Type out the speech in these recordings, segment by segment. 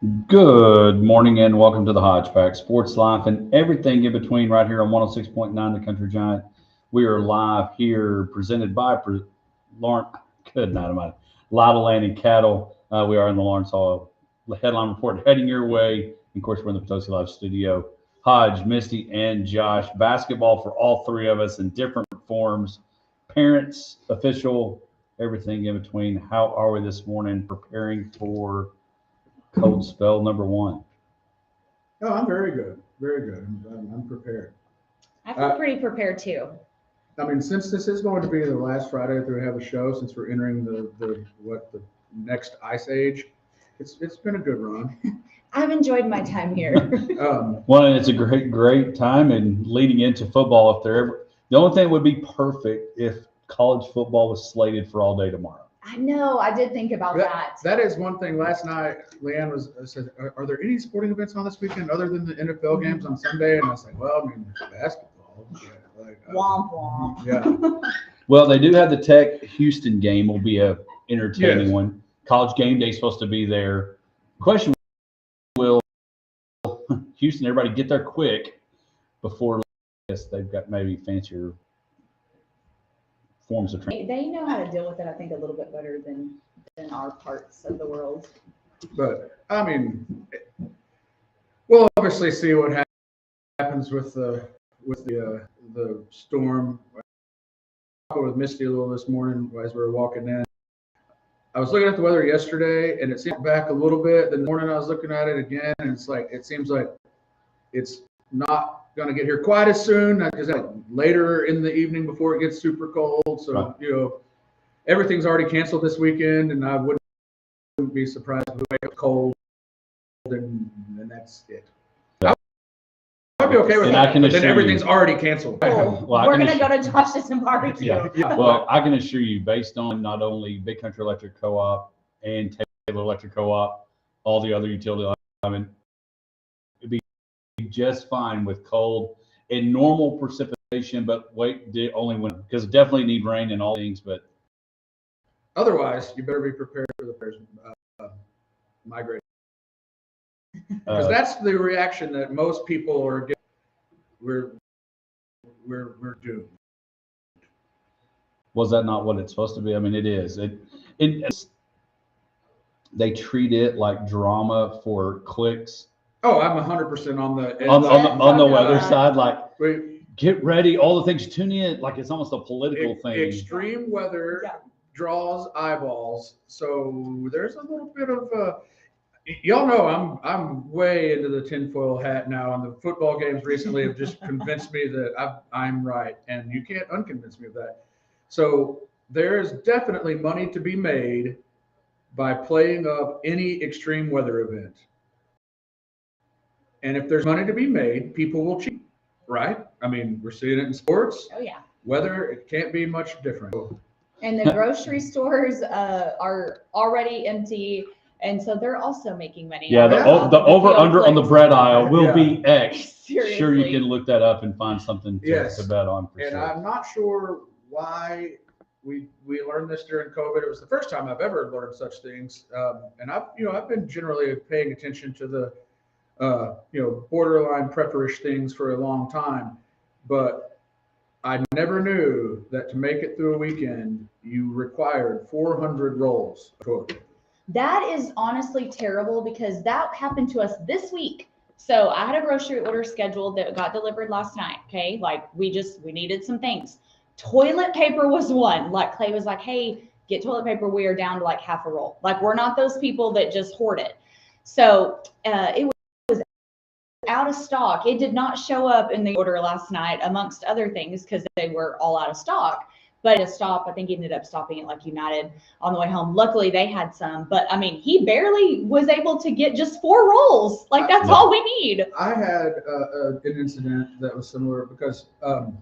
Good morning and welcome to the Hodgepodge Sports Life and everything in between right here on 106.9 The Country Giant. We are live here presented by Lawrence, good night, Almighty, Live Land and Cattle. We are in the Lawrence Hall headline report heading your way. And of course, we're in the Potosi Live studio. Hodge, Misty, and Josh. Basketball for all three of us in different forms. Parents, official, everything in between. How are we this morning preparing for cold spell number one? Oh, I'm very good. Very good. I'm prepared. I feel pretty prepared too. I mean, since this is going to be the last Friday that we have a show, since we're entering the next ice age, it's been a good run. I've enjoyed my time here. Well, and it's a great time, and leading into football, the only thing would be perfect if college football was slated for all day tomorrow. I know. I did think about that. That is one thing. Last night, Leanne said, "Are there any sporting events on this weekend other than the NFL games on Sunday?" And I was like, "Well, I mean, basketball." Womp womp. Yeah. Well, they do have the Tech Houston game. Will be a entertaining Yes. one. College game day is supposed to be there. Question: will Houston everybody get there quick before? Yes, they've got maybe fancier forms of training. They know how to deal with it, I think, a little bit better than our parts of the world. But I mean, we'll obviously see what happens with the storm. I talked with Misty a little this morning as we were walking in. I was looking at the weather yesterday, and it seemed back a little bit. The morning I was looking at it again, and it seems like it's not going to get here quite as soon. It's like later in the evening before it gets super cold. So Right. Everything's already canceled this weekend, and I wouldn't be surprised if we wake up cold, and that's it. I'd be okay with And I that. can But then assure everything's you- already canceled. Cool. Well, I We're can going to go to Josh's and barbecue. Yeah. Well, I can assure you, based on not only Big Country Electric Co-op and Taylor Electric Co-op, all the other utility linemen, it'd be just fine with cold and normal precipitation, but only when, because it definitely need rain and all things, but Otherwise, you better be prepared for the players migrating. Because that's the reaction that most people are getting. We're doomed. was that not what it's supposed to be? I mean, it is. They treat it like drama for clicks. Oh, I'm 100% on the On the weather Yeah. side, like Wait, get ready, all the things, tune in, like it's almost a political thing. extreme weather Yeah. draws eyeballs, so there's a little bit of y'all know I'm way into the tinfoil hat now, and the football games recently have just convinced me that I'm right, and you can't unconvince me of that. So there's definitely money to be made by playing up any extreme weather event. And if there's money to be made, people will cheat, right? I mean, we're seeing it in sports. Oh, yeah. Weather, it can't be much different. And the grocery stores are already empty. And so they're also making money. Yeah, the over-under on the bread aisle will be X. Seriously. Sure, you can look that up and find something Yes. to bet on for And sure. I'm not sure why we learned this during COVID. It was the first time I've ever learned such things. And I've been generally paying attention to the borderline prepperish things for a long time, but I never knew that to make it through a weekend, you required 400 rolls of toilet paper. That is honestly terrible because that happened to us this week. So I had a grocery order scheduled that got delivered last night. Okay. Like we needed some things. Toilet paper was one. Like Clay was like, hey, get toilet paper. We are down to like half a roll. Like we're not those people that just hoard it. So it was out of stock. It did not show up in the order last night, amongst other things, because they were all out of stock. But to stop, I think he ended up stopping at like United on the way home. Luckily, they had some. But I mean, he barely was able to get just 4 rolls. Like that's all we need. I had an incident that was similar because, and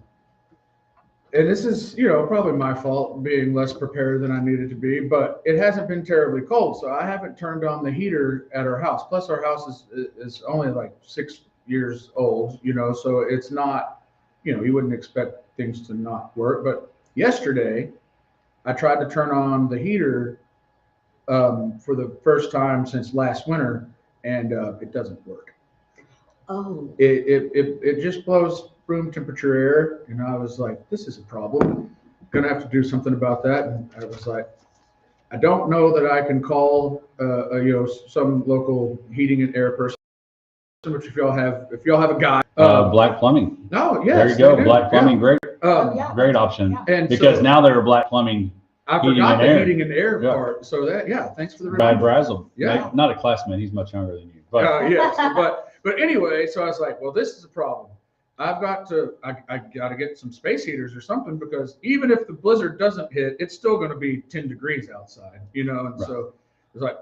this is probably my fault being less prepared than I needed to be, but it hasn't been terribly cold, so I haven't turned on the heater at our house. Plus, our house is only like 6 years old, so it's not, you wouldn't expect things to not work. But yesterday, I tried to turn on the heater for the first time since last winter, and it doesn't work. Oh. It just blows room temperature air, and I was like, this is a problem. Gonna have to do something about that. And I was like, I don't know that I can call some local heating and air person. Which if y'all have a guy, Black Plumbing. no, yes, There you go. they do. Black Plumbing, great, Yeah. great option. Yeah. And Because so now they're Black Plumbing. I heating forgot and the air. heating and air Yeah. part. So thanks for the Brad reminder. Brazel. Yeah. Not a classmate. He's much younger than you. But Yes, but anyway, so I was like, well, this is a problem. I got to get some space heaters or something, because even if the blizzard doesn't hit, it's still going to be 10 degrees outside, And Right. so it was like,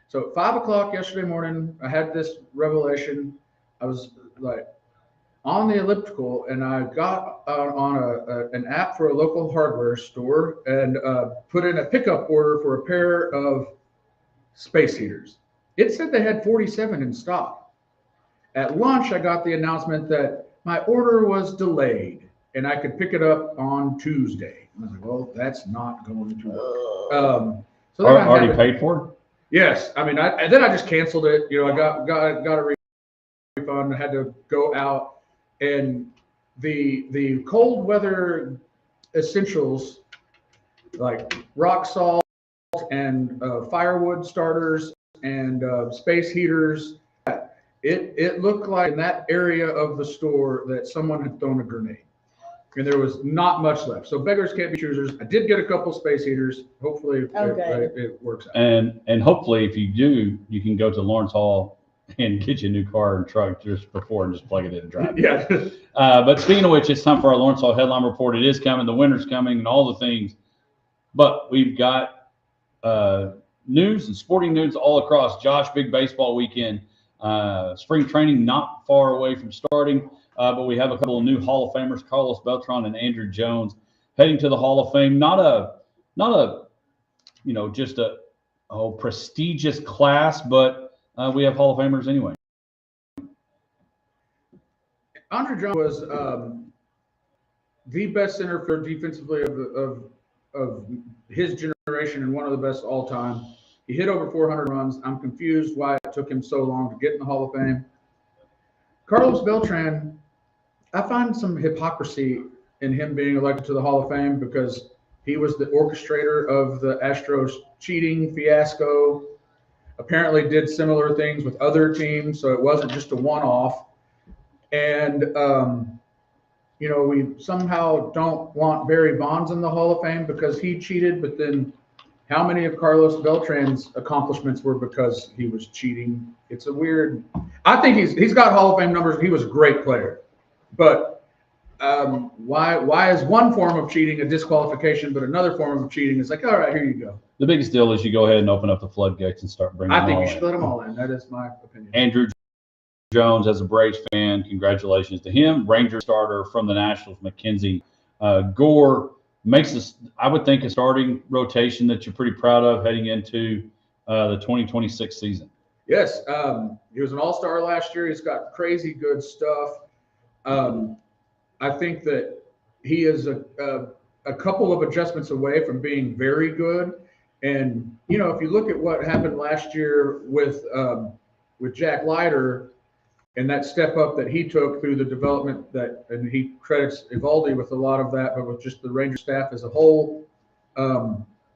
so at 5 o'clock yesterday morning, I had this revelation. I was like on the elliptical, and I got on an app for a local hardware store and put in a pickup order for a pair of space heaters. It said they had 47 in stock. At lunch, I got the announcement that my order was delayed and I could pick it up on Tuesday. I was like, well, that's not going to work. So then already paid for? Yes. I mean, then I just canceled it. I got a refund. I had to go out, and the cold weather essentials like rock salt and firewood starters and space heaters. It looked like in that area of the store that someone had thrown a grenade, and there was not much left. So beggars can't be choosers. I did get a couple space heaters. Hopefully it works out. And hopefully if you do, you can go to Lawrence Hall and get you a new car and truck just before and just plug it in and drive. Yeah. But speaking of which, it's time for our Lawrence Hall headline report. It is coming. The winter's coming and all the things. But we've got news and sporting news all across. Josh, big baseball weekend. Spring training not far away from starting, but we have a couple of new Hall of Famers, Carlos Beltran and Andrew Jones, heading to the Hall of Fame. Not a just a prestigious class, but we have Hall of Famers anyway. Andrew Jones was the best center fielder defensively of his generation and one of the best all time. He hit over 400 runs. I'm confused why it took him so long to get in the Hall of Fame. Carlos Beltran, I find some hypocrisy in him being elected to the Hall of Fame, because he was the orchestrator of the Astros cheating fiasco, apparently did similar things with other teams, so it wasn't just a one-off. And, we somehow don't want Barry Bonds in the Hall of Fame because he cheated, but then how many of Carlos Beltran's accomplishments were because he was cheating? It's a weird. I think he's got Hall of Fame numbers. He was a great player, but why is one form of cheating a disqualification, but another form of cheating is like, all right, here you go. The biggest deal is you go ahead and open up the floodgates and start bringing. I think you should let them all in. That is my opinion. Andrew Jones, as a Braves fan, congratulations to him. Ranger starter from the Nationals, McKenzie Gore makes this, I would think, a starting rotation that you're pretty proud of heading into the 2026 season. Yes, he was an all-star last year. He's got crazy good stuff. I think that he is a couple of adjustments away from being very good. And if you look at what happened last year with Jack Leiter and that step up that he took through the development and he credits Evaldi with a lot of that, but with just the Ranger staff as a whole.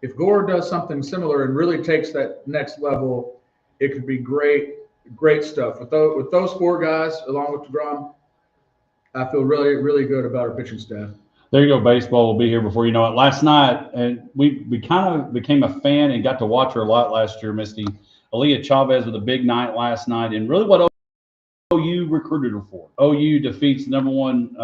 If Gore does something similar and really takes that next level, it could be great stuff. With those four guys, along with DeGrom, I feel really, really good about our pitching staff. There you go. Baseball will be here before you know it. Last night, and we kind of became a fan and got to watch her a lot last year, Misty. Aaliyah Chavez with a big night last night, and really what OU recruited her for. OU defeats number one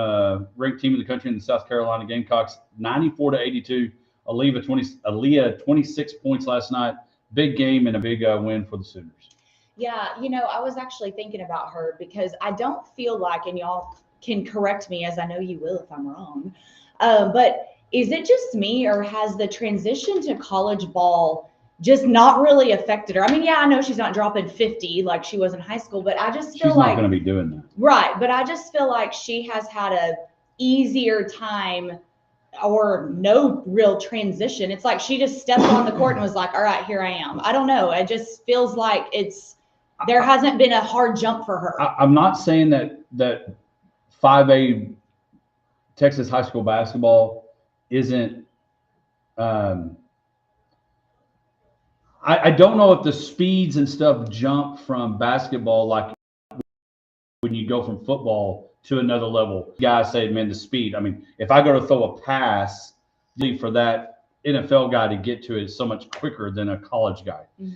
ranked team in the country in the South Carolina Gamecocks 94-82. Aaliyah 26 points last night. Big game and a big win for the Sooners. Yeah, I was actually thinking about her because I don't feel like, and y'all can correct me as I know you will if I'm wrong, but is it just me, or has the transition to college ball just not really affected her? I mean, yeah, I know she's not dropping 50 like she was in high school, but I just feel she's like not going to be doing that. Right, but I just feel like she has had a easier time or no real transition. It's like she just stepped on the court and was like, all right, here I am. I don't know. It just feels like it's There hasn't been a hard jump for her. I'm not saying that 5A Texas high school basketball isn't. I don't know if the speeds and stuff jump from basketball like when you go from football to another level. Guys say, man, the speed. I mean, if I go to throw a pass, for that NFL guy to get to it is so much quicker than a college guy. Mm-hmm.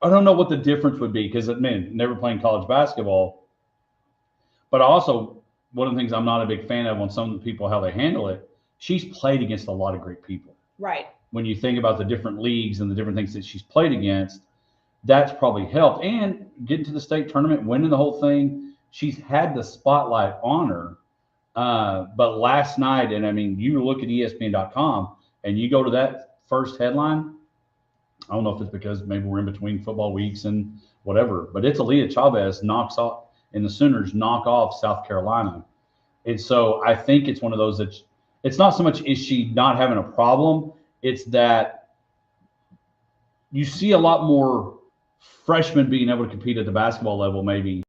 I don't know what the difference would be because, man, never playing college basketball. But also, one of the things I'm not a big fan of on some of the people, how they handle it, she's played against a lot of great people. Right. When you think about the different leagues and the different things that she's played against, that's probably helped. And getting to the state tournament, winning the whole thing, she's had the spotlight on her. But last night, and I mean, you look at ESPN.com and you go to that first headline. I don't know if it's because maybe we're in between football weeks and whatever, but it's Aaliyah Chavez knocks off, and the Sooners knock off South Carolina. And so I think it's one of those that it's not so much is she not having a problem, it's that you see a lot more freshmen being able to compete at the basketball level, maybe.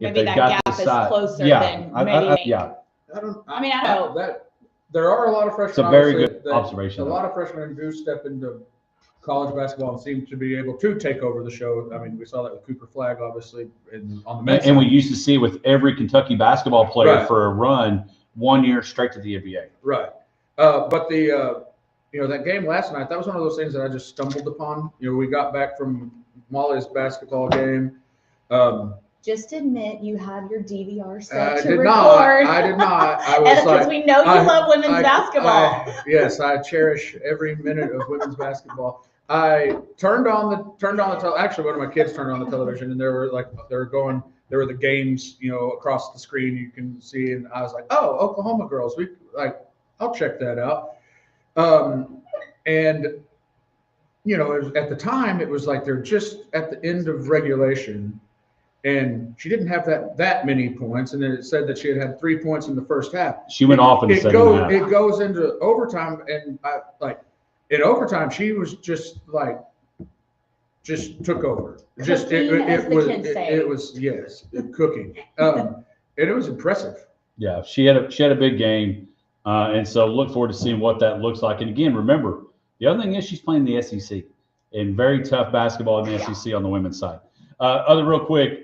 Maybe that gap is closer than maybe. Yeah. I don't know. That there are a lot of freshmen. It's a very good observation. A lot of freshmen do step into college basketball and seem to be able to take over the show. I mean, we saw that with Cooper Flagg, obviously, on the men's and we side. used to see with every Kentucky basketball player Right. for a run 1 year straight to the NBA. Right. But the that game last night, that was one of those things that I just stumbled upon. We got back from Molly's basketball game. Just admit you have your DVR I set to did record. not. I did not. I was because we know you love women's basketball. Yes, I cherish every minute of women's basketball. I turned on the actually one of my kids turned on the television, and there were the games, across the screen you can see, and I was like, oh, Oklahoma girls, I'll check that out. And at the time it was like they're just at the end of regulation, and she didn't have that many points, and then it said that she had 3 points in the first half. She went off in the second half. It goes into overtime, and in overtime she was just took over. It was cooking. And it was impressive. Yeah, she had a big game, and so look forward to seeing what that looks like. And again, remember, the other thing is she's playing the SEC, and very tough basketball in the SEC on the women's side. Real quick,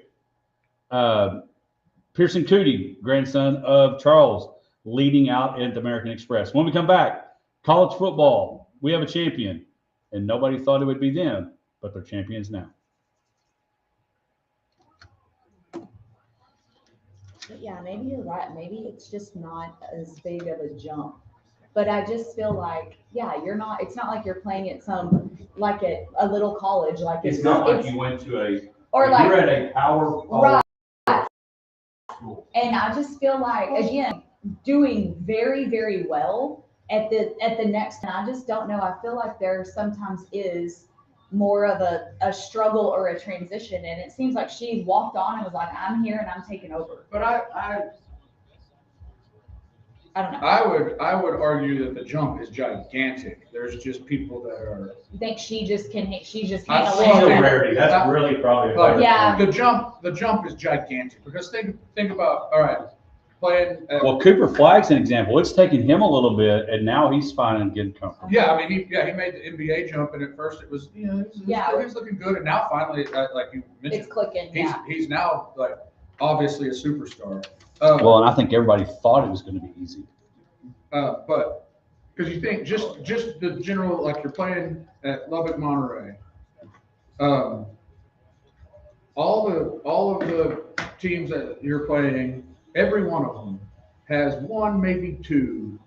Pearson Cootie, grandson of Charles, leading out at the American Express. When we come back, college football, we have a champion, and nobody thought it would be them, but they're champions now. Yeah, maybe you're right. Maybe it's just not as big of a jump. But I just feel like, it's not like you're playing at a little college. It's not like you went to you're at a power right. School. And I just feel like, again, doing very, very well at the next, and I just don't know. I feel like there sometimes is more of a struggle or a transition, and it seems like she walked on and was like, I'm here and I'm taking over. But I don't know. I would argue that the jump is gigantic. There's just people that are. You think she's just handling She's a it? rarity. That's really probably a Yeah. The jump is gigantic, because think about, all right, playing. Well, Cooper Flagg's an example. It's taken him a little bit, and now he's finally getting comfortable. Yeah, I mean, he made the NBA jump, and at first it was, he's looking good, and now finally, like you mentioned, It's clicking. he's now obviously a superstar. Well, and I think everybody thought it was going to be easy. But because you think just the general, you're playing at Lubbock, Monterey. All of the teams that you're playing, every one of them has one, maybe two,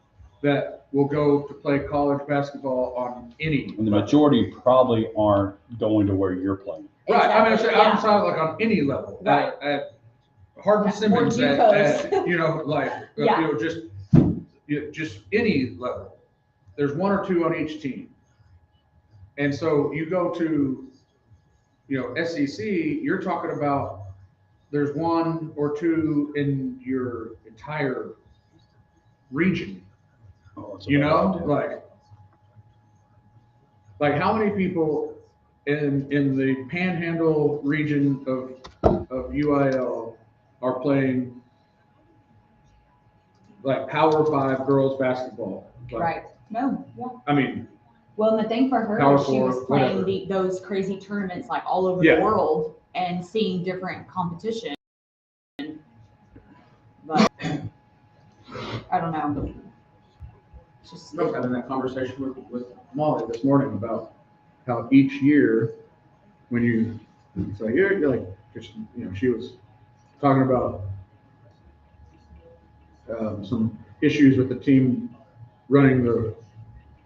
that will go to play college basketball on any. And the majority probably aren't going to where you're playing. Right. Exactly. I'm talking on any level. Right. At Hardin Simmons, just any level. There's one or two on each team. And so you go to, SEC, you're talking about there's one or two in your entire region. Oh, like Like how many people in the Panhandle region of UIL are playing like Power 5 girls basketball. Like, Right. No, yeah. I mean, Well, and the thing for her Power is she was forward, playing whatever. those crazy tournaments like all over Yeah. the world and seeing different competition. But I don't know. It's just I was having that conversation with Molly this morning about how each year when you so you're like just she was talking about some issues with the team running the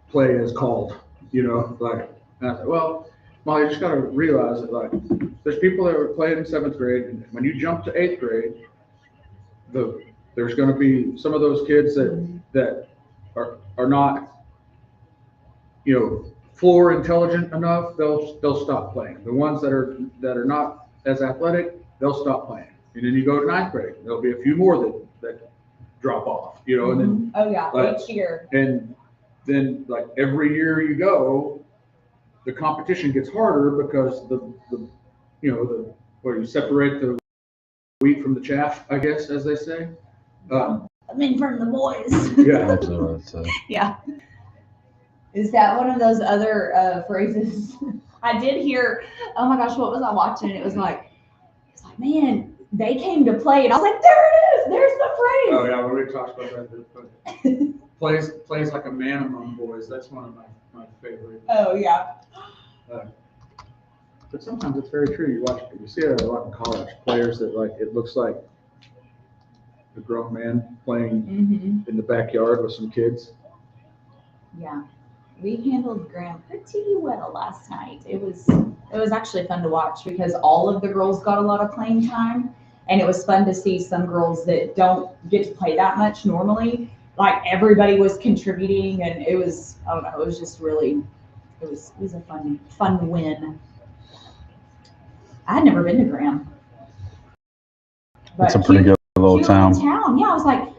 play as called, like, and I said, well, Molly, you just got to realize that, like, there's people that were playing in 7th grade, and when you jump to 8th grade, there's going to be some of those kids that are not, floor intelligent enough, they'll stop playing. The ones that are not as athletic, they'll stop playing. And then you go to 9th grade, there'll be a few more that drop off, and then oh yeah, like, each year. and then like every year you go, the competition gets harder because the where you separate the wheat from the chaff, I guess, as they say. I mean, from the boys. Yeah. Absolutely what I'd say. Yeah. Is that one of those other phrases? I did hear, oh my gosh, what was I watching? It was like, man, they came to play. And I was like, there it is. There's the phrase. Oh yeah, we already talked about that. Plays like a man among boys. That's one of my favorite. Oh yeah. But sometimes it's very true. You see it a lot in college. Players that, like, it looks like a grown man playing in the backyard with some kids. Yeah. We handled Graham pretty well last night. It was actually fun to watch because all of the girls got a lot of playing time, and it was fun to see some girls that don't get to play that much normally. Like, everybody was contributing, and it was, I don't know, it was just really, it was a fun win. I had never been to Graham. It's a pretty good little town. Yeah, I was like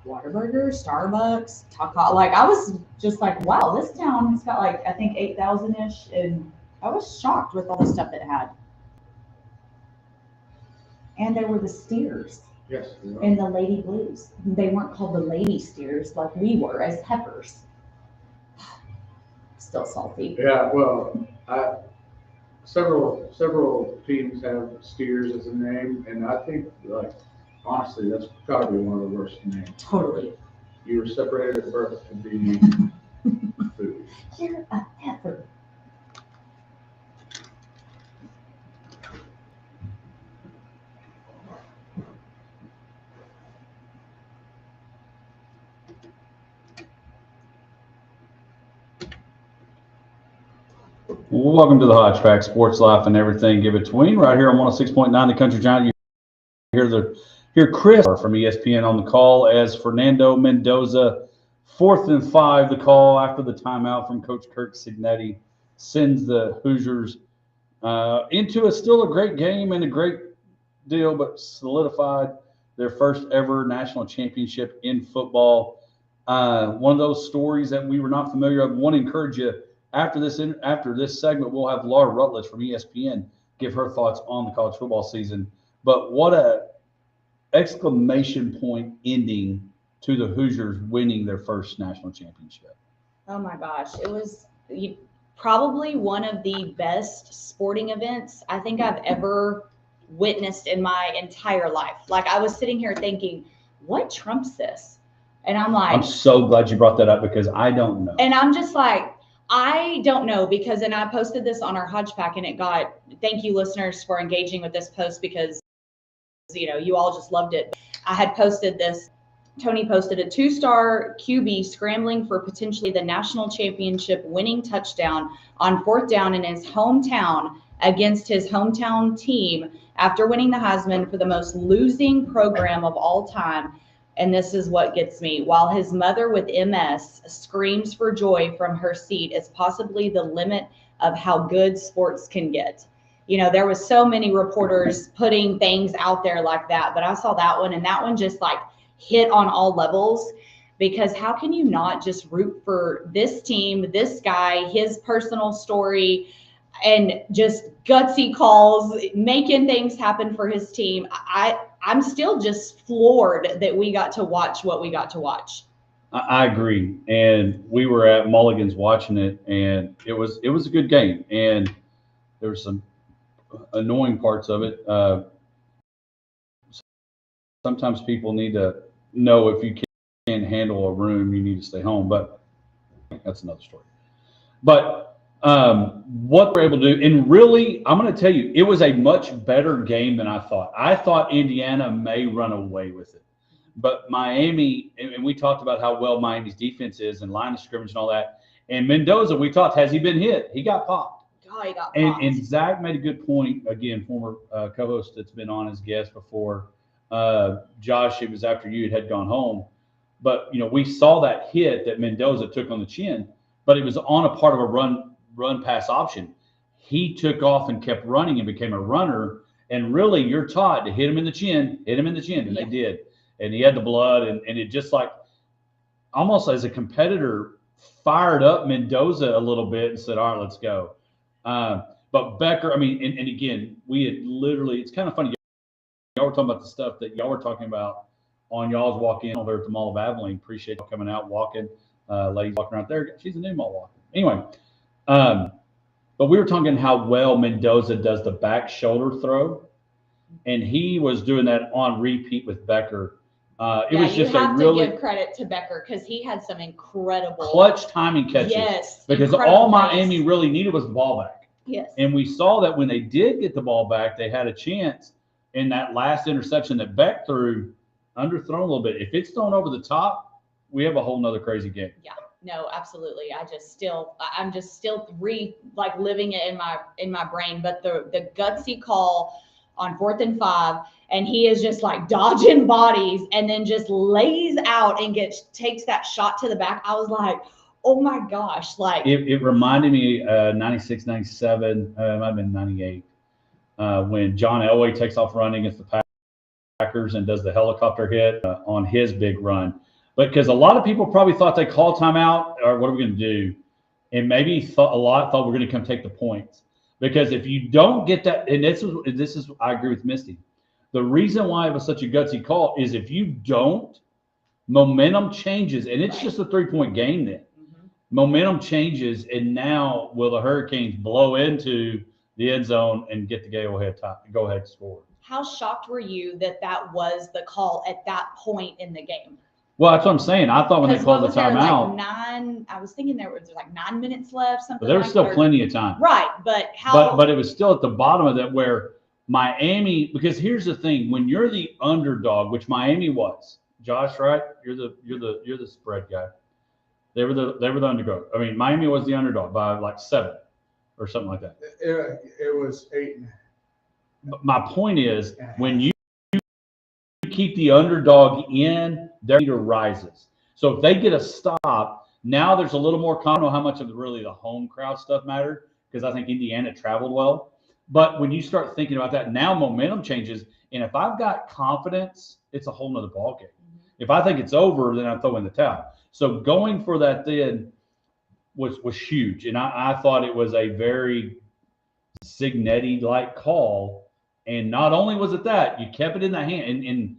Whataburger, Starbucks, Taco. Like, I was just like, wow, this town has got like, I think 8,000-ish, and I was shocked with all the stuff it had. And there were the steers. Yes. And the Lady Blues. They weren't called the Lady Steers like we were as Heifers. Still salty. Yeah, well, several teams have steers as a name, and I think, like, honestly, that's got to be one of the worst names. Totally. You were separated at birth to be food. You're a heifer. Welcome to the Hodgepack Sports Life and everything in between, right here on 106.9 The Country Giant. You hear Chris from ESPN on the call as Fernando Mendoza, 4th and 5, the call after the timeout from Coach Kirk Signetti, sends the Hoosiers into still a great game and a great deal, but solidified their first ever national championship in football. One of those stories that we were not familiar with. I want to encourage you, after this segment, we'll have Laura Rutledge from ESPN give her thoughts on the college football season. But what a exclamation point ending to the Hoosiers winning their first national championship. Oh my gosh. It was probably one of the best sporting events I think I've ever witnessed in my entire life. Like, I was sitting here thinking, what trumps this? And I'm like, I'm so glad you brought that up because I don't know. And I'm just like, I don't know, because, and I posted this on our Hodgepack, and it got, thank you listeners for engaging with this post because, you all just loved it. I had posted this. Tony posted a 2-star QB scrambling for potentially the national championship winning touchdown on 4th down in his hometown against his hometown team after winning the Heisman for the most losing program of all time. And this is what gets me. While his mother with MS screams for joy from her seat, is possibly the limit of how good sports can get. There was so many reporters putting things out there like that, but I saw that one, and that one just like hit on all levels, because how can you not just root for this team, this guy, his personal story? and just gutsy calls, making things happen for his team. I'm still just floored that we got to watch what we got to watch. I agree, and we were at Mulligan's watching it, and it was a good game, and there were some annoying parts of it. Sometimes people need to know if you can't handle a room, you need to stay home, but that's another story. But what they're able to do, and really, I'm going to tell you, it was a much better game than I thought. I thought Indiana may run away with it. But Miami, and we talked about how well Miami's defense is and line of scrimmage and all that. And Mendoza, we talked, has he been hit? He got popped. Oh, he got And, popped. and Zach made a good point, again, former co-host that's been on as guest before. Josh, it was after you had gone home. But, we saw that hit that Mendoza took on the chin, but it was on a part of a run pass option. He took off and kept running and became a runner. And really, you're taught to hit him in the chin, and they did. And he had the blood, and it just like almost as a competitor fired up Mendoza a little bit and said, all right, let's go. But Becker, and again, we had literally, it's kind of funny. Y'all were talking about the stuff that y'all were talking about on y'all's walk-in over at the Mall of Abilene. Appreciate y'all coming out, walking. Ladies walking around there. She's a new mall walking. Anyway, but we were talking how well Mendoza does the back shoulder throw, and he was doing that on repeat with Becker. It was just you have a really to give credit to Becker because he had some incredible clutch timing catches. Yes, because all Miami really needed was the ball back. Yes, and we saw that when they did get the ball back, they had a chance. In that last interception that Beck threw, underthrown a little bit. If it's thrown over the top, we have a whole nother crazy game. Yeah, no, absolutely. I'm just still living it in my brain. But the gutsy call on 4th and 5, and he is just like dodging bodies and then just lays out and takes that shot to the back. I was like, oh my gosh. Like it reminded me 96, 97, it might have been 98, when John Elway takes off running against the Packers and does the helicopter hit on his big run. But because a lot of people probably thought they called timeout, or what are we going to do? And maybe a lot thought we're going to come take the points. Because if you don't get that, and this is I agree with Misty. The reason why it was such a gutsy call is if you don't, momentum changes, and it's just a 3-point game then. Mm-hmm. Momentum changes, and now will the Hurricanes blow into the end zone and get the go ahead score? How shocked were you that was the call at that point in the game? Well, that's what I'm saying. I thought when they called the timeout, I was thinking there was like 9 minutes left, something. But there was still plenty of time, right? But how? But it was still at the bottom of that where Miami. Because here's the thing: when you're the underdog, which Miami was, Josh, right? You're the spread guy. They were the underdog. Miami was the underdog by like 7 or something like that. It was 8. But my point is, when you keep the underdog in, their leader rises. So if they get a stop, now there's a little more. I don't know how much of the home crowd stuff mattered because I think Indiana traveled well. But when you start thinking about that, now momentum changes. And if I've got confidence, it's a whole nother ballgame. Mm-hmm. If I think it's over, then I'm throwing the towel. So going for that then was huge. And I thought it was a very Signetti-like call. And not only was it that, you kept it in the hand. And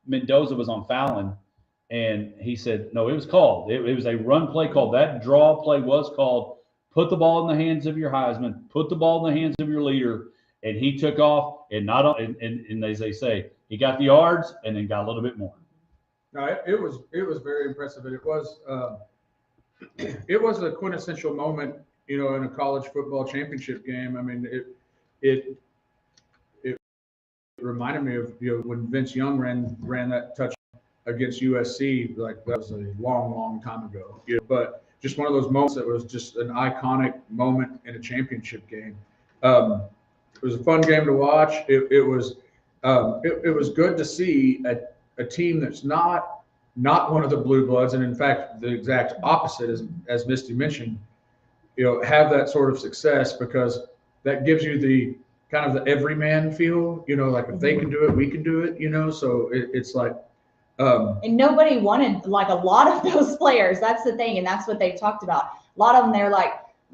Mendoza was on Fallon, and he said, no, it was called. It was a run play called. That draw play was called. Put the ball in the hands of your Heisman. Put the ball in the hands of your leader. And he took off, and as they say, he got the yards and then got a little bit more. No, it was very impressive. And it was a quintessential moment, in a college football championship game. It reminded me of when Vince Young ran that touch against USC. Like that was a long time ago. But just one of those moments that was just an iconic moment in a championship game. It was a fun game to watch. It was good to see a team that's not one of the blue bloods, and in fact the exact opposite, as Misty mentioned, have that sort of success, because that gives you the kind of the everyman feel, like if they can do it, we can do it, so it's like and nobody wanted, like, a lot of those players. That's the thing, and that's what they talked about. A lot of them, they're like,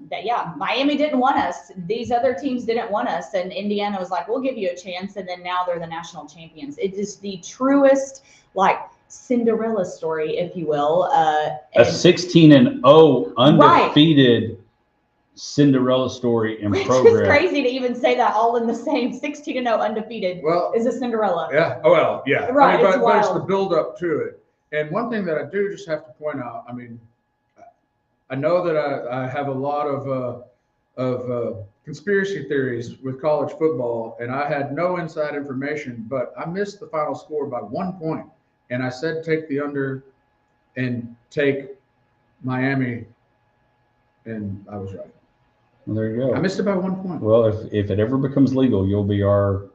that, yeah, Miami didn't want us. These other teams didn't want us. And Indiana was like, we'll give you a chance. And then now they're the national champions. It is the truest, like, Cinderella story, if you will. A 16-0 undefeated Cinderella story in Which progress. is crazy to even say that all in the same 16-0 undefeated is a Cinderella. Yeah. Oh, well, yeah. Right. I mean, it's but wild. it's the build up to it. And one thing that I do just have to point out, I mean, I know that I have a lot of conspiracy theories with college football, and I had no inside information, but I missed the final score by 1 point. And I said take the under and take Miami, and I was right. Well, there you go. I missed it by 1 point. Well, if it ever becomes legal, you'll be our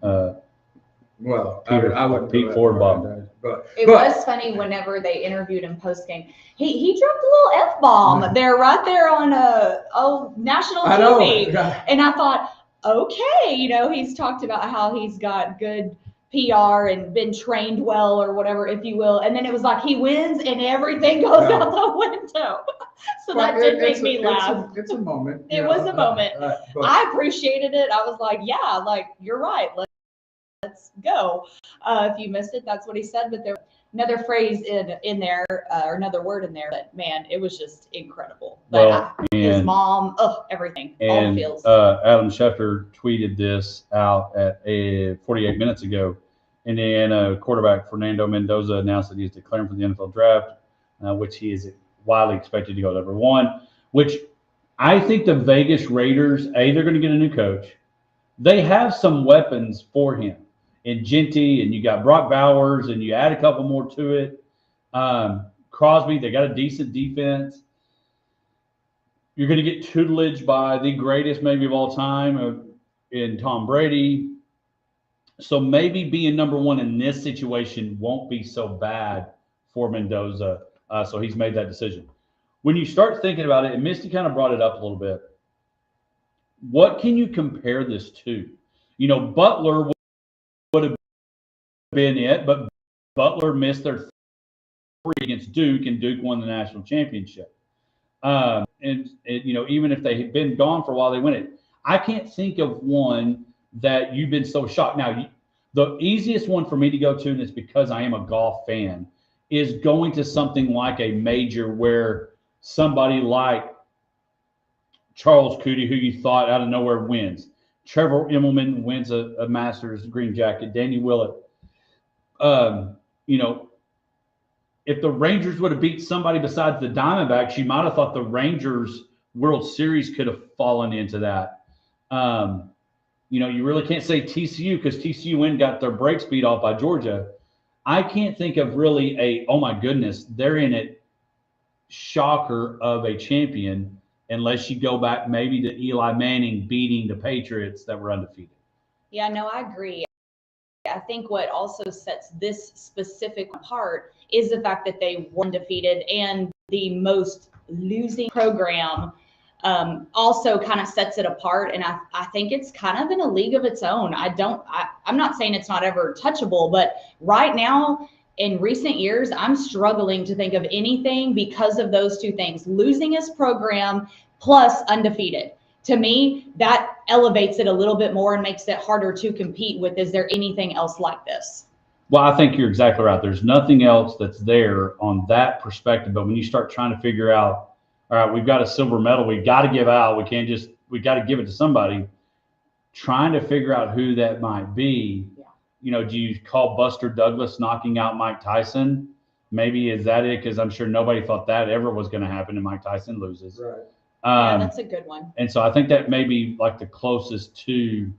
Well, Peter, I wouldn't Pete go that Ford far, Bob. but It was funny whenever they interviewed him post game. He dropped a little F-bomb there, right there on national I know. TV. Yeah. And I thought, okay, you know, he's talked about how he's got good PR and been trained well or whatever, if you will. And then it was like he wins and everything goes Yeah. out the window. So Well, that did make me laugh. It's a moment. It was a moment. But I appreciated it. I was like, yeah, like, you're right. Let's go. If you missed it, that's what he said. But there another phrase in there, or another word in there. But man, it was just incredible. But his mom, everything, all the And feels. Adam Schefter tweeted this out at 48 minutes ago. Indiana quarterback Fernando Mendoza announced that he is declaring for the NFL draft, which he is widely expected to go number one. Which I think the Vegas Raiders, they're going to get a new coach. They have some weapons for him. And Genty, and you got Brock Bowers, and you add a couple more to it. Crosby, they got a decent defense. You're going to get tutelage by the greatest maybe of all time in Tom Brady. So maybe being number one in this situation won't be so bad for Mendoza. So he's made that decision. When you start thinking about it, and Misty kind of brought it up a little bit, what can you compare this to? You know, Butler would have been it, but Butler missed their three against Duke, and Duke won the national championship. And you know, even if they had been gone for a while, they win it. I can't think of one that you've been so shocked. Now, the easiest one for me to go to, and it's because I am a golf fan, is going to something like a major where somebody like Charles Coody, who you thought out of nowhere wins. Trevor Immelman wins a Masters green jacket. Danny Willett. You know, if the Rangers would have beat somebody besides the Diamondbacks, you might have thought the Rangers World Series could have fallen into that. You know, you really can't say TCU because TCU went and got their brakes beat off by Georgia. I can't think of really oh my goodness, they're in it shocker of a champion unless you go back maybe to Eli Manning beating the Patriots that were undefeated. Yeah, no, I agree. I think what also sets this specific apart is the fact that they were undefeated, and the most losing program also kind of sets it apart. And I think it's kind of in a league of its own. I'm not saying it's not ever touchable, but right now in recent years, I'm struggling to think of anything because of those two things: losing his program plus undefeated. To me, that elevates it a little bit more and makes it harder to compete with. Is there anything else like this? Well, I think you're exactly right. There's nothing else that's there on that perspective. But when you start trying to figure out, all right, we've got a silver medal, we've got to give out. We got to give it to somebody. Trying to figure out who that might be. Yeah. You know, do you call Buster Douglas knocking out Mike Tyson? Maybe is that it? Because I'm sure nobody thought that ever was going to happen and Mike Tyson loses. right. Yeah, that's a good one. And so I think that may be like the closest to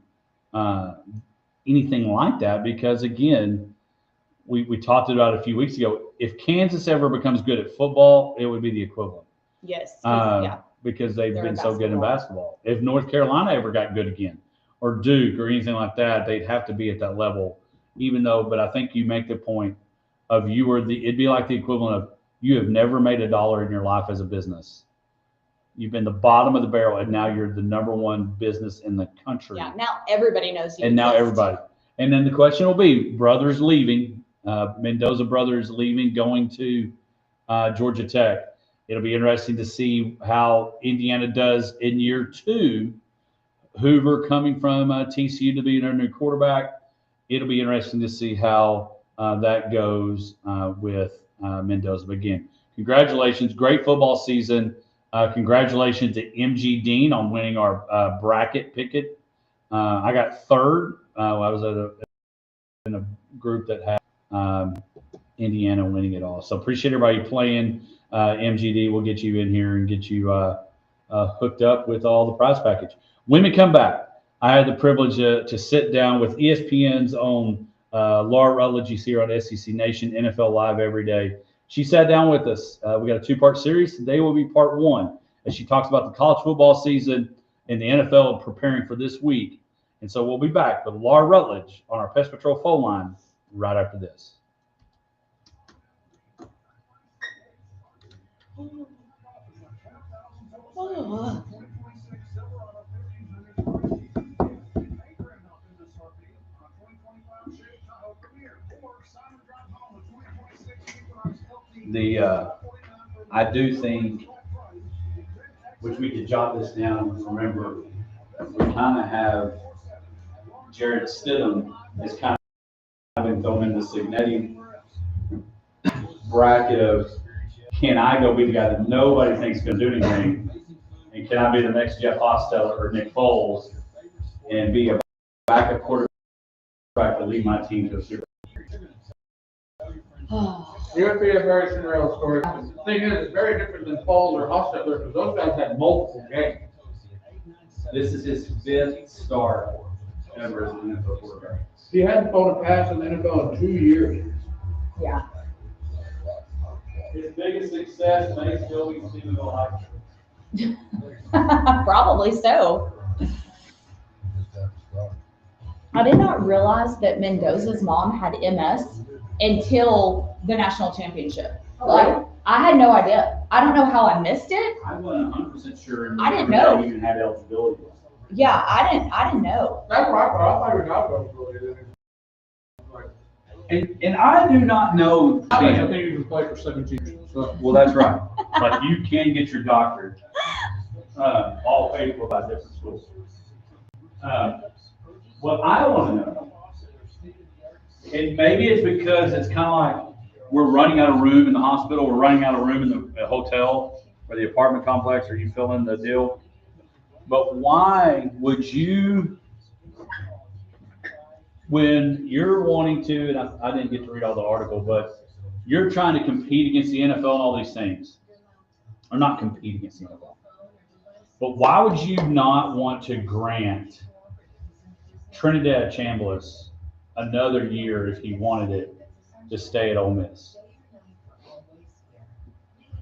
anything like that, because again, we talked about it a few weeks ago. If Kansas ever becomes good at football, it would be the equivalent. Yes. Yeah. Because they've They're been in so good in basketball. If North Carolina ever got good again, or Duke or anything like that, they'd have to be at that level, but I think you make the point of it'd be like the equivalent of you have never made $1 in your life as a business. You've been the bottom of the barrel, and now you're the number one business in the country. Yeah, now everybody knows you. And now everybody. And then the question will be, brothers leaving, Mendoza brothers leaving, going to Georgia Tech. It'll be interesting to see how Indiana does in year 2. Hoover coming from TCU to be their new quarterback. It'll be interesting to see how that goes with Mendoza. But again, congratulations. Great football season. Congratulations to MG Dean on winning our bracket picket. I got third. I was in a group that had Indiana winning it all. So appreciate everybody playing. MGD, we'll get you in here and get you hooked up with all the prize package. When we come back, I had the privilege to sit down with ESPN's own Laura Rutledge. You see her on SEC Nation, NFL Live every day. She sat down with us. We got a 2-part series. Today will be part 1 as she talks about the college football season and the NFL preparing for this week. And so we'll be back with Laura Rutledge on our Pest Patrol phone line right after this. Oh. I do think, which we could jot this down and remember, we kind of have Jared Stidham has kind of been thrown in the Signetti bracket of, can I go be the guy that nobody thinks is going to do anything? And can I be the next Jeff Hostetler or Nick Foles and be a backup quarterback to lead my team to a Super Oh. It would be a very Cinderella story. The thing is, it's very different than Foles or Hostetler because those guys had multiple games. This is his 5th start ever as an NFL quarterback. He hadn't thrown a pass in the NFL in 2 years. Yeah. His biggest success may still be Stephen O'Hara. Probably so. I did not realize that Mendoza's mom had MS until the national championship. Like, I had no idea. I don't know how I missed it. I wasn't 100% sure. I didn't know. They even had eligibility. Yeah, I didn't know. That's what I thought. I thought he was out. And I do not know. I think you can play for 17 years. So. Well, that's right. Like, you can get your doctorate, all paid for by different schools. What I want to know, and maybe it's because it's kind of like we're running out of room in the hospital, we're running out of room in the hotel or the apartment complex, or you fill in the deal. But why would you, when you're wanting to, and I didn't get to read all the article, but you're trying to compete against the NFL and all these things, or not compete against the NFL, but why would you not want to grant Trinidad Chambliss another year if he wanted it to stay at Ole Miss?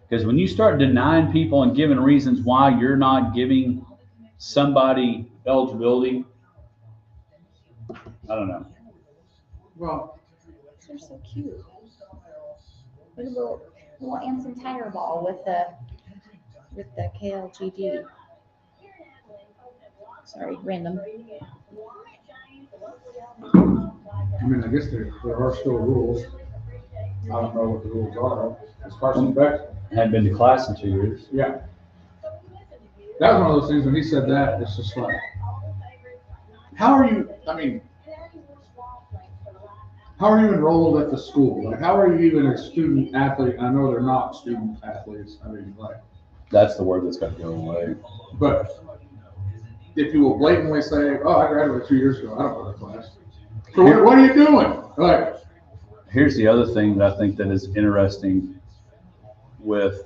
Because when you start denying people and giving reasons why you're not giving somebody eligibility, I don't know. Well, They're so cute. There's a little Anson Tiger ball with the KLGD. Sorry, random. I mean, I guess there are still rules. I don't know what the rules are. As Carson Beck. Hadn't been to class in 2 years. Yeah. That was one of those things when he said that, it's just like, how are you, I mean, how are you enrolled at the school? Like, how are you even a student athlete? I know they're not student athletes. I mean, like. That's the word that's got to go away. But if you will blatantly say, oh, I graduated 2 years ago, I don't go to class. So what are you doing? Like, here's the other thing that I think that is interesting with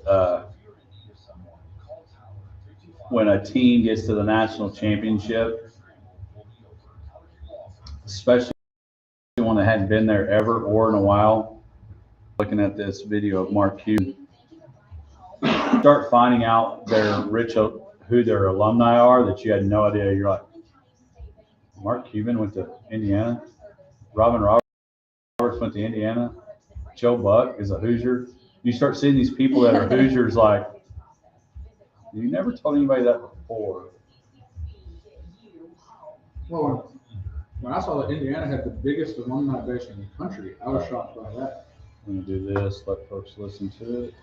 when a team gets to the national championship, especially one that hadn't been there ever or in a while. Looking at this video of Mark Cuban, start finding out who their alumni are that you had no idea. You're like, Mark Cuban went to Indiana, Robin Roberts went to Indiana, Joe Buck is a Hoosier. You start seeing these people that are Hoosiers like, you never told anybody that before. well, when I saw that Indiana had the biggest alumni base in the country, I was shocked by that. I'm going to do this, let folks listen to it.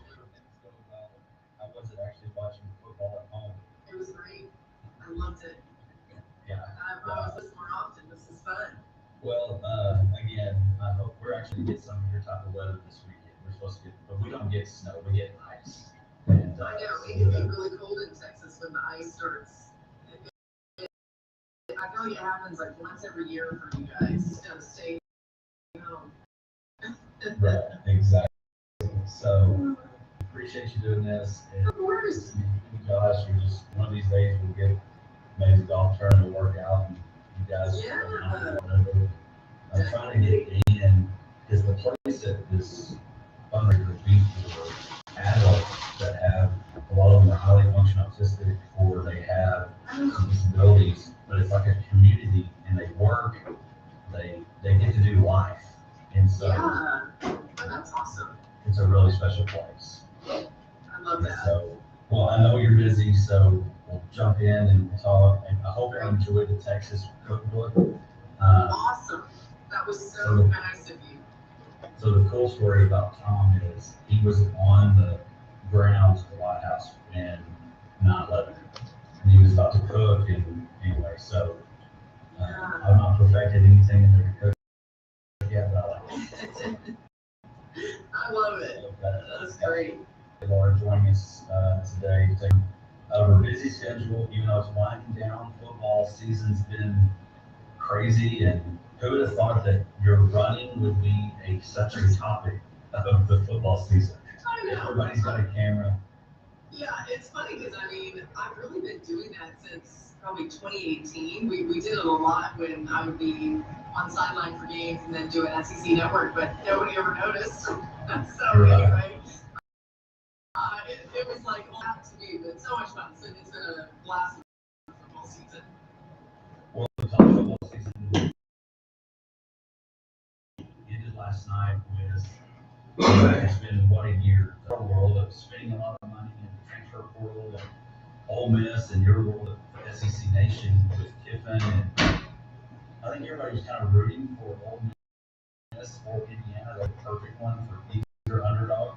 loved it. Yeah. I want this more often. This is fun. Well, again, I hope we're actually gonna get some of your type of weather this weekend. We're supposed to get, but we don't get snow, we get ice. And, I know, it can be really cold in Texas when the ice starts. I feel like it happens like once every year for you guys to stay home. right, exactly. So, appreciate you doing this. And Of course. Josh, you're just, one of these days we'll get maybe the golf tournament to work out and you guys. Yeah. I'm trying to get in, because the place that this fundraiser would be for adults that have, a lot of them are highly functional autistic, or they have some disabilities, but it's like a community and they work, they get to do life. And so Yeah. Oh, that's awesome. it's a really special place. I love And that. so, well, I know you're busy, so we'll jump in and talk, and I hope you enjoyed the Texas cookbook. Awesome. That was so nice of you. So the cool story about Tom is he was on the grounds of the White House in 9/11, and he was about to cook, and anyway, so I've not perfected anything in there to cook yet, but I like it. I love it. That's great. Laura joining us today to take a busy schedule, even though it's winding down. Football season's been crazy, and who would have thought that your running would be such a topic of the football season? I know. Everybody's got a camera. Yeah, it's funny because I mean, I've really been doing that since probably 2018. We did it a lot when I would be on sideline for games and then do an SEC network, but nobody ever noticed. So anyway, it was like all that to me, but so much fun. So it's been a blast of football season. Well, the college football season ended last night with, it's been what, a year, the world of spending a lot of money in the transfer portal, and Ole Miss, and your world of SEC Nation with Kiffin, and I think everybody's kind of rooting for Ole Miss or Indiana, the perfect one for either underdog.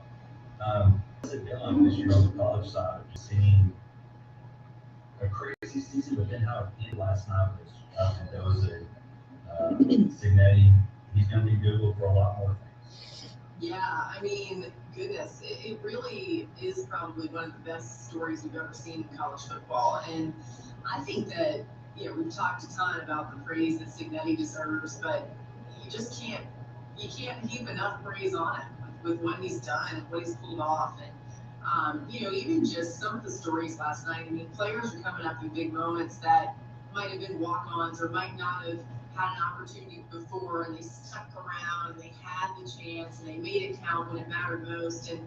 What's it been like this year on the college side, just seeing a crazy season, but then how it ended last night was Mendoza, Signetti, he's going to be Google for a lot more things. Yeah, I mean, goodness, it really is probably one of the best stories we've ever seen in college football. And I think that, we've talked a ton about the praise that Signetti deserves, but you just can't heap enough praise on him with what he's done and what he's pulled off. And, even just some of the stories last night, I mean, players are coming up in big moments that might have been walk-ons or might not have had an opportunity before, and they stuck around and they had the chance and they made it count when it mattered most. And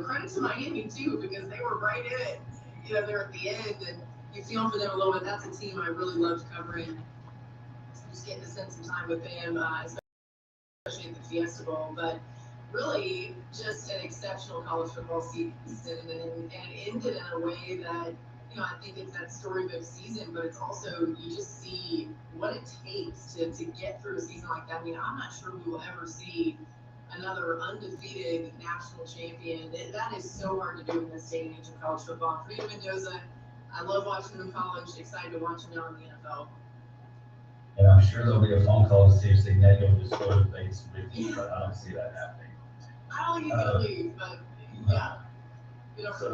credit to Miami too, because they were right in it. They're at the end, and you feel for them a little bit. That's a team I really loved covering. Just getting to spend some time with them, especially at the Fiesta Bowl. But really, just an exceptional college football season, and it ended in a way that. I think it's that storybook season, but it's also, you just see what it takes to get through a season like that. I mean, I'm not sure we will ever see another undefeated national champion. That is so hard to do in this day and age of college football. For you, Mendoza, I love watching him in college, excited to watch him now in the NFL. And I'm sure there'll be a phone call to see if Signetti will just go to face with you, but I don't see that happening. I don't think he's going to leave, but yeah. So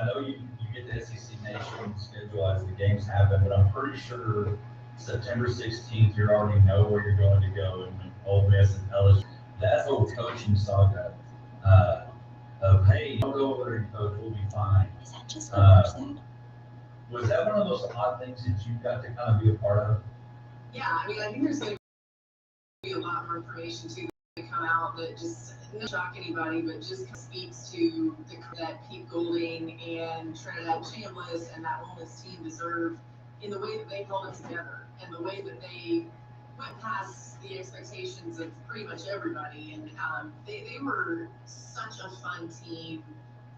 I know you get the SEC Nation schedule as the games happen, but I'm pretty sure September 16th, you already know where you're going to go, and Ole Miss and LSU. That whole coaching saga of, hey, don't go over there and coach, we'll be fine. Is that just what said? Was that one of those odd things that you got to kind of be a part of? Yeah, I mean, I think there's going to be a lot more information too that come out that just not shock anybody, but just speaks to that Pete Golding and Trinidad Chambliss and that Ole Miss team deserve in the way that they held it together and the way that they went past the expectations of pretty much everybody. And they were such a fun team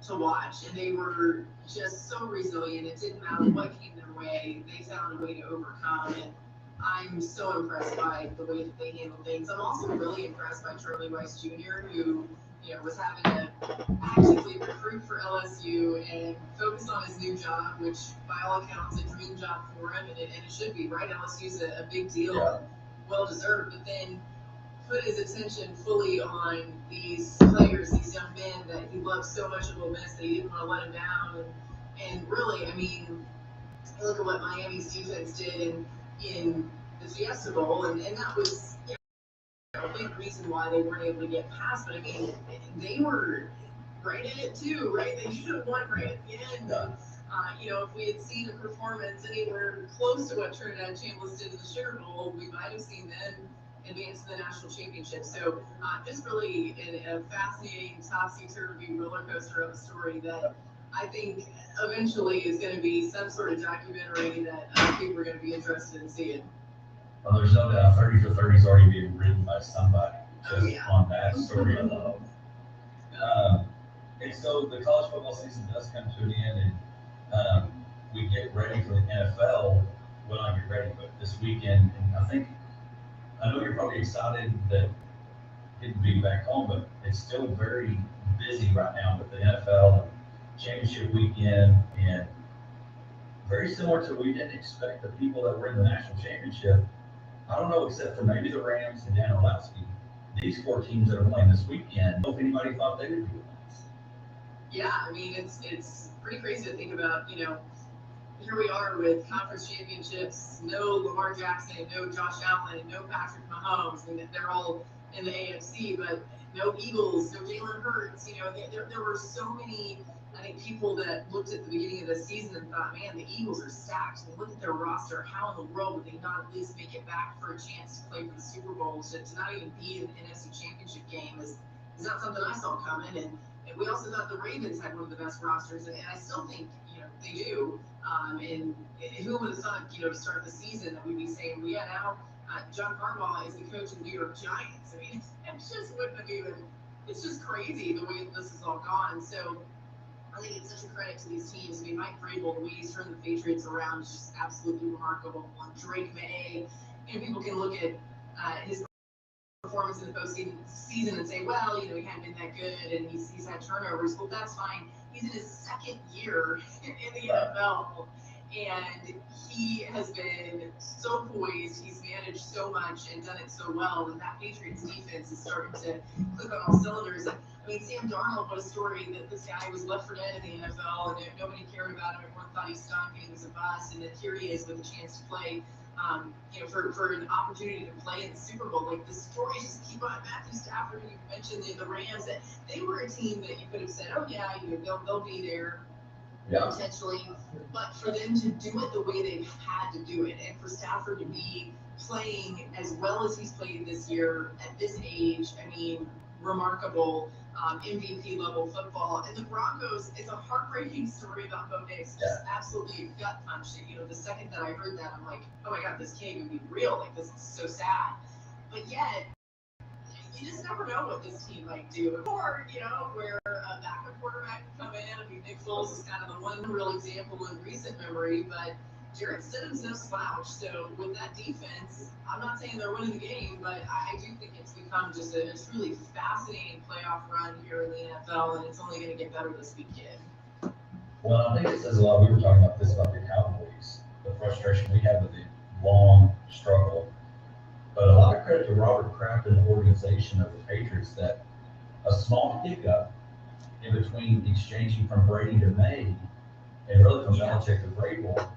to watch, and they were just so resilient. It didn't matter what came their way, they found a way to overcome. And I'm so impressed by the way that they handle things. I'm also really impressed by Charlie Weiss Jr., who, was having to actively recruit for LSU and focus on his new job, which by all accounts a dream job for him, and it should be, right? LSU's a big deal, Yeah. well deserved, but then put his attention fully on these players, these young men that he loved so much of Ole Miss that he didn't want to let him down. And really, I mean, look at what Miami's defense did in the Fiesta Bowl, and that was a big reason why they weren't able to get past. But I mean, they were right in it too, right? They should have won right at the end. And, if we had seen a performance anywhere close to what Trinidad Chambliss did in the Sugar Bowl, we might have seen them advance to the national championship. So just really a fascinating topsy-turvy roller coaster of a story that I think eventually is going to be some sort of documentary that people are going to be interested in seeing. Well, there's no doubt 30 for 30 is already being written by somebody just on that story alone. And so the college football season does come to an end, and we get ready for the NFL. Well, not get ready, but this weekend, and I know you're probably excited that getting to be back home, but it's still very busy right now with the NFL and championship weekend, and very similar to we didn't expect the people that were in the national championship. I don't know, except for maybe the Rams and Dan Orlovsky, these 4 teams that are playing this weekend. I don't know if anybody thought they would be with us. Yeah, I mean, it's pretty crazy to think about, here we are with conference championships, no Lamar Jackson, no Josh Allen, no Patrick Mahomes. I mean, they're all in the AFC, but no Eagles, no Jalen Hurts. There were so many, I think, people that looked at the beginning of the season and thought, man, the Eagles are stacked. And look at their roster. How in the world would they not at least make it back for a chance to play for the Super Bowl? To not even be in the NFC Championship game is not something I saw coming. And we also thought the Ravens had one of the best rosters, and I still think they do. And who would have thought to start the season that we'd be saying, well, yeah, now John Harbaugh is the coach of the New York Giants. I mean, it just wouldn't have even. It's just crazy the way this has all gone. So I think it's such a credit to these teams. I mean, Mike Vrabel, the way he's turned the Patriots around is just absolutely remarkable. And Drake May, people can look at his performance in the postseason and say, well, he hadn't been that good and he's had turnovers. Well, that's fine. He's in his second year in the NFL, and he has been so poised. He's managed so much and done it so well, and that Patriots defense is starting to click on all cylinders. I mean, Sam Darnold, what a story that this guy was left for dead in the NFL, and nobody cared about him. Everyone thought he stunk and he was a bust, and then here he is with a chance to play. For an opportunity to play in the Super Bowl. Like, the stories just keep on. Matthew Stafford, you mentioned the Rams, that they were a team that you could have said, oh yeah, they'll be there potentially, but for them to do it the way they've had to do it, and for Stafford to be playing as well as he's played this year at this age, I mean, remarkable. MVP level football. And the Broncos, it's a heartbreaking story about Bo Nix. Just absolutely a gut punch. The second that I heard that, I'm like, oh my God, this can't even be real. Like, this is so sad. But yet, you just never know what this team might do. Or, where a backup quarterback can come in. I mean, Nick Foles is kind of the one real example in recent memory, but Jarrett Stidham's no slouch. So with that defense, I'm not saying they're winning the game, but I do think it's become just a truly fascinating playoff run here in the NFL, and it's only going to get better this weekend. Well, I think it says a lot. We were talking about this about the Cowboys, the frustration we had with the long struggle. But a lot of credit to Robert Kraft and the organization of the Patriots that a small hiccup in between exchanging from Brady to May and really from Belichick to Vrabel,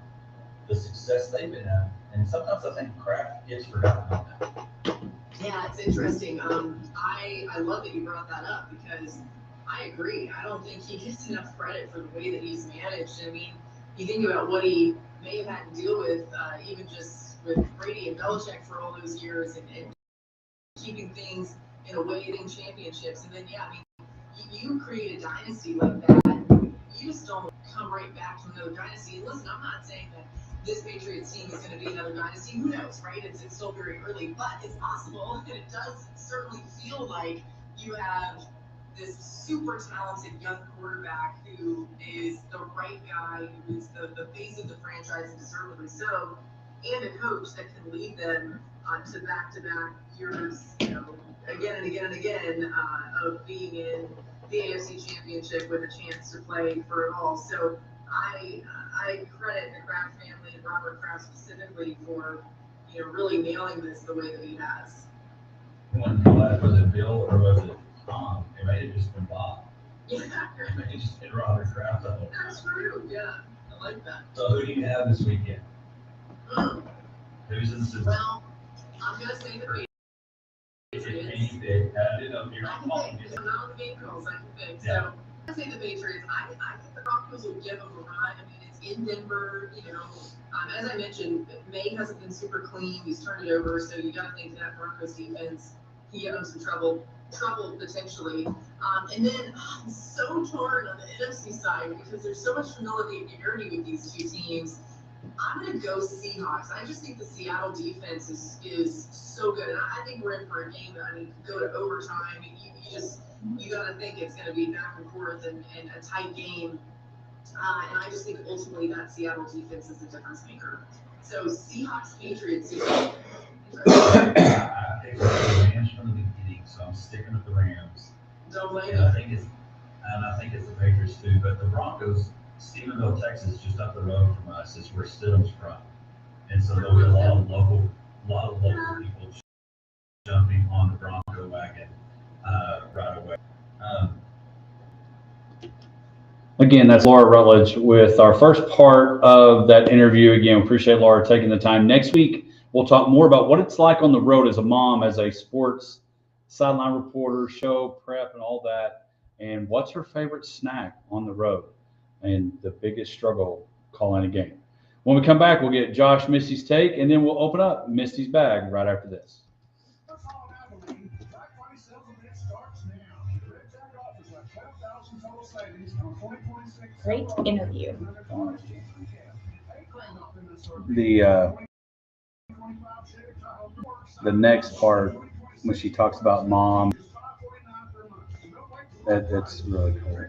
the success they've been at. And sometimes I think Kraft gets forgotten on that. Yeah, it's interesting. I love that you brought that up because I agree. I don't think he gets enough credit for the way that he's managed. I mean, you think about what he may have had to deal with, even just with Brady and Belichick for all those years, and keeping things in a way, getting championships. And then, I mean, you create a dynasty like that, you just don't come right back to another dynasty. And listen, I'm not saying that this Patriots team is going to be another dynasty. Who knows, right? It's still very early, but it's possible, and it does certainly feel like you have this super talented young quarterback who is the right guy, who is the face of the franchise, and deservedly so, and a coach that can lead them to back-to-back years, again and again and again of being in the AFC Championship with a chance to play for it all. So I credit the Kraft family and Robert Kraft specifically for really nailing this the way that he has. Was it Bill or was it Tom? It may have just been Bob. Yeah, It may have just been Robert Kraft. that's true. Yeah, I like that. So who do you have this weekend? Who's in the Super Bowl? Well, I'm gonna say the Patriots. I didn't know if you were I can calling pick. me. I'm not on the game calls. I can pick. Yeah. So I say the Patriots. I think the Broncos will give them a run. I mean, it's in Denver. As I mentioned, May hasn't been super clean. He's turned it over, so you got to think that Broncos defense, he gave them some trouble potentially. And then I'm so torn on the NFC side because there's so much familiarity with these two teams. I'm going to go Seahawks. I just think the Seattle defense is so good. And I think we're in for a game that, go to overtime. You got to think it's going to be back and forth and a tight game. And I just think ultimately that Seattle defense is the difference maker. So Seahawks, Patriots. I picked the Rams from the beginning, so I'm sticking with the Rams. Don't blame And I me. think it's the Patriots too. But the Broncos, Stephenville, Texas, just up the road from us, is where Stidham's from, and so there'll be a lot of local people jumping on the Bronco wagon right away. Again, that's Laura Rutledge with our first part of that interview. Again, appreciate Laura taking the time. Next week, we'll talk more about what it's like on the road as a mom, as a sports sideline reporter, show prep, and all that. And what's her favorite snack on the road and the biggest struggle calling a game. When we come back, we'll get Josh Misty's take, and then we'll open up Misty's bag right after this. Great interview. The next part when she talks about mom, that's really cool.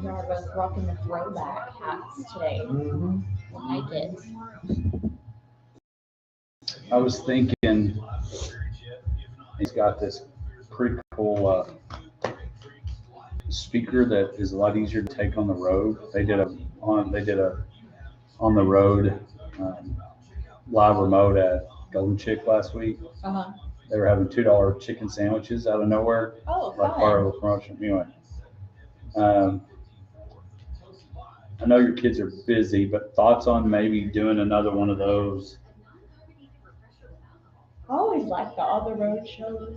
We are both rocking the throwback hats today. I like it. I was thinking he's got this pretty cool speaker that is a lot easier to take on the road. They did a on the road live remote at Golden Chick last week. Uh-huh. They were having $2 chicken sandwiches out of nowhere, Oh, like fun. part of the promotion. Anyway, I know your kids are busy, but thoughts on maybe doing another one of those? I always liked the other road shows.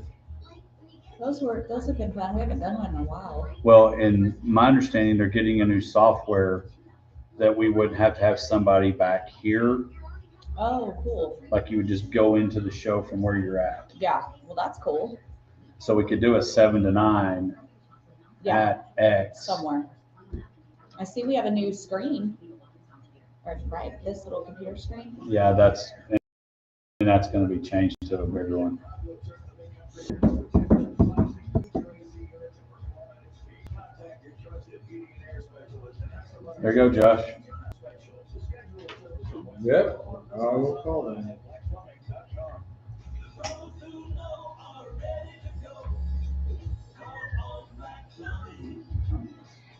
Those have been fun. We haven't done one in a while. Well, in my understanding, they're getting a new software that we wouldn't have to have somebody back here. Oh, cool. Like you would just go into the show from where you're at. Yeah. Well, that's cool. So we could do a 7 to 9 at X. Somewhere. I see we have a new screen. Or right, this little computer screen. Yeah, that's going to be changed to a bigger one. There you go, Josh. Yep, I will call them.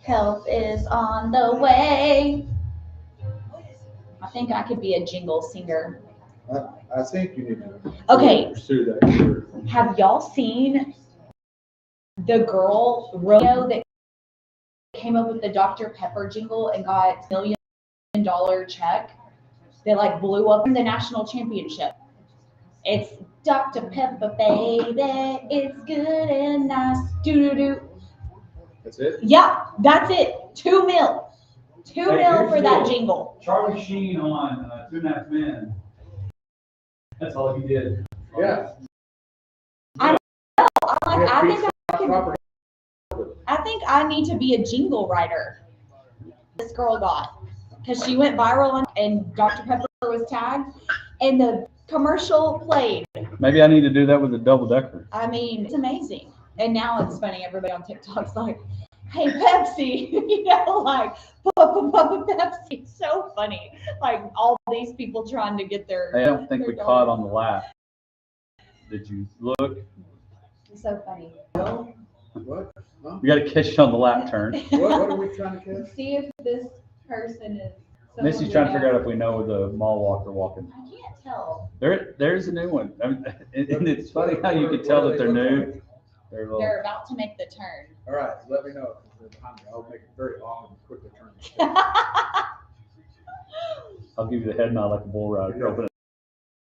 Help is on the way. I think I could be a jingle singer. I think you need to Okay. pursue that career. Have y'all seen the girl Romeo that came up with the Dr. Pepper jingle and got $1 million check that like blew up in the national championship? It's Dr. Pepper, baby, it's good and nice. Do. That's it? Yeah, that's it. 2 mil. 2 mil here's for the that deal. jingle. Charlie Sheen on 2.5 Men. That's all he did. Yeah. I Proper. I think I need to be a jingle writer. This girl got because she went viral and Dr. Pepper was tagged and the commercial played. Maybe I need to do that with a double decker. I mean, it's amazing. And now it's funny. Everybody on TikTok's like, hey, Pepsi, you know, like, Pepsi. So funny. Like, all these people trying to get their. Hey, I don't think we their caught dollars. on the lap. Did you look? It's so funny. What? Huh? We got to catch it on the lap turn. What are we trying to catch? See if this person is. Missy's trying to figure out if we know the mall walker walking. I can't tell. There's a new one. I mean, and it's funny how you can tell that they're new. They're little. They're about to make the turn. All right, let me know if they're behind me. I'll make it very often, quickly turn. I'll give you the head nod like a bull rider. Open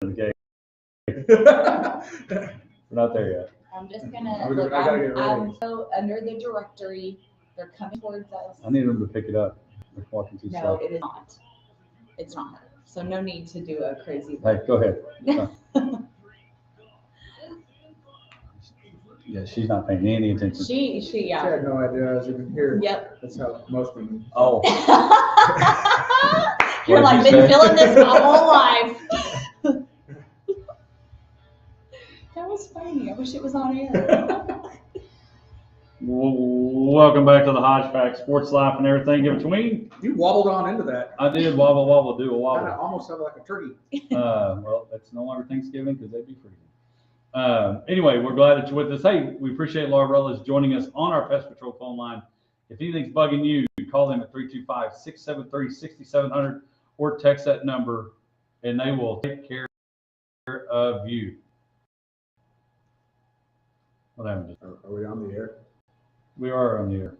the gate. We're not there yet. I'm just gonna I look. gotta get ready. I'm so under the directory. They're coming towards us. I need them to pick it up. They're walking too No, slow. it is not. It's not her. So no need to do a crazy. Hey, go ahead. Yeah, she's not paying any attention. She, I yeah. had no idea I was even here. Yep. That's how most women. Oh, You're What'd like, you been say? feeling this my whole life. That was funny. I wish it was on air. welcome back to the Hodgepodge Sports Life and everything in between. You wobbled on into that. I did wobble, wobble, do a Kind of wobble. almost sounded like a turkey. Well, it's no longer Thanksgiving because they'd be free. Anyway, we're glad that you're with us. Hey, we appreciate Laura Rellis joining us on our Pest Patrol phone line. If anything's bugging you, call them at 325-673-6700 or text that number, and they will take care of you. What happened? Are we on the air? We are on the air.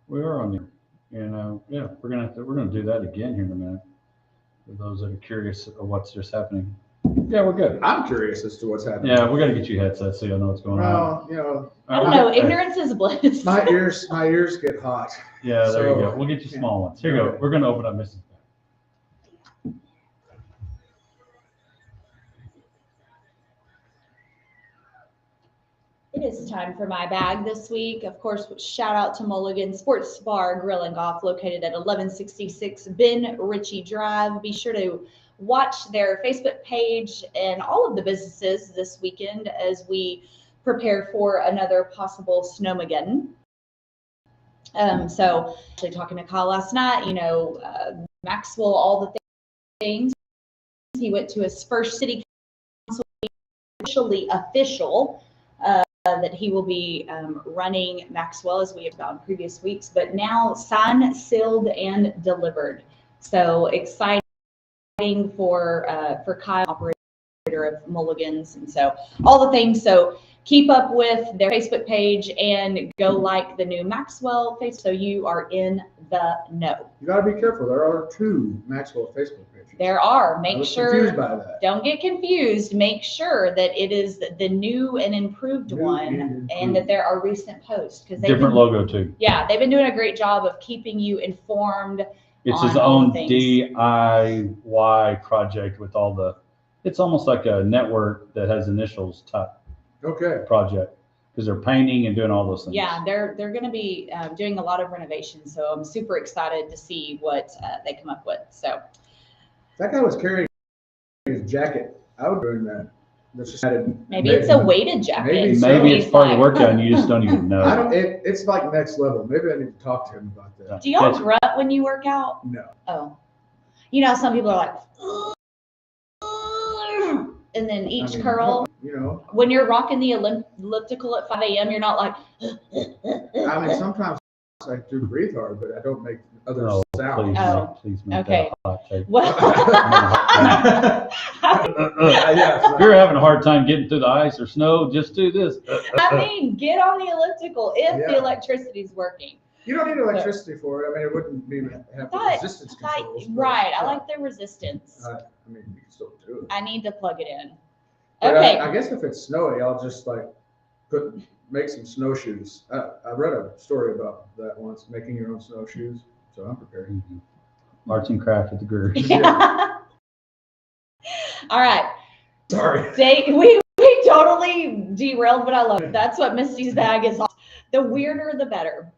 We are on the air. And yeah, we're gonna do that again here in a minute. For those that are curious of what's just happening. Yeah, we're good. I'm curious as to what's happening. Yeah, we got to get you headsets so you'll know what's going on. Well, you know, I don't know. Ignorance is bliss. my ears get hot. Yeah, there you So, go. We'll get you small ones. Here you go. okay. We're going to open up Missy's bag. It is time for my bag this week. Of course, shout out to Mulligan Sports Bar Grill and Golf located at 1166 Ben Ritchie Drive. Be sure to watch their Facebook page and all of the businesses this weekend as we prepare for another possible snowmageddon. So actually talking to Kyle last night, you know, Maxwell, all the things. He went to his first city council meeting, official, that he will be running Maxwell, as we have about in previous weeks, but now signed, sealed, and delivered. So exciting for Kyle, operator of Mulligan's, and so all the things. So keep up with their Facebook page and go like the new Maxwell face so you are in the know. You got to be careful. There are 2 Maxwell Facebook pages. There are. I Make was sure. confused by that. Don't get confused. Make sure that it is the new and improved New one, and and improved. that there are recent posts because Different logo too. Yeah, they've been doing a great job of keeping you informed. It's On his all the own things. DIY project with all the, it's almost like a network that has initials type Okay. project because they're painting and doing all those things. Yeah, they're going to be doing a lot of renovations, so I'm super excited to see what they come up with. So That guy was carrying his jacket out during that. That's just added. maybe it's a weighted jacket. Maybe so. Maybe He's it's part of the like- workout and you just don't even know. I don't. It's like next level. Maybe I need to talk to him about that. Do y'all That's- grunt when you work out? No. Oh, you know, some people are like, and then each I mean, curl. You know. When you're rocking the elliptical at 5 a.m., you're not like. I mean, sometimes I do breathe hard, but I don't make other Oh, sounds. please, Oh, please make okay. that a hot take. Well, Yeah. If you're having a hard time getting through the ice or snow, just do this. I mean, get on the elliptical if the Yeah. electricity's working. You don't need electricity for it. I mean, it wouldn't even have the Thought- resistance thought- controls. but, right, I yeah. like the resistance. I mean, you can still do it. I need to plug it in. But Okay. I guess if it's snowy, I'll just like make some snowshoes. I read a story about that once, making your own snowshoes. So I'm prepared. Arts and craft at the Greer. Yeah. All right. Sorry. We totally derailed, but I love it. That's what Misty's bag is. The weirder, the better.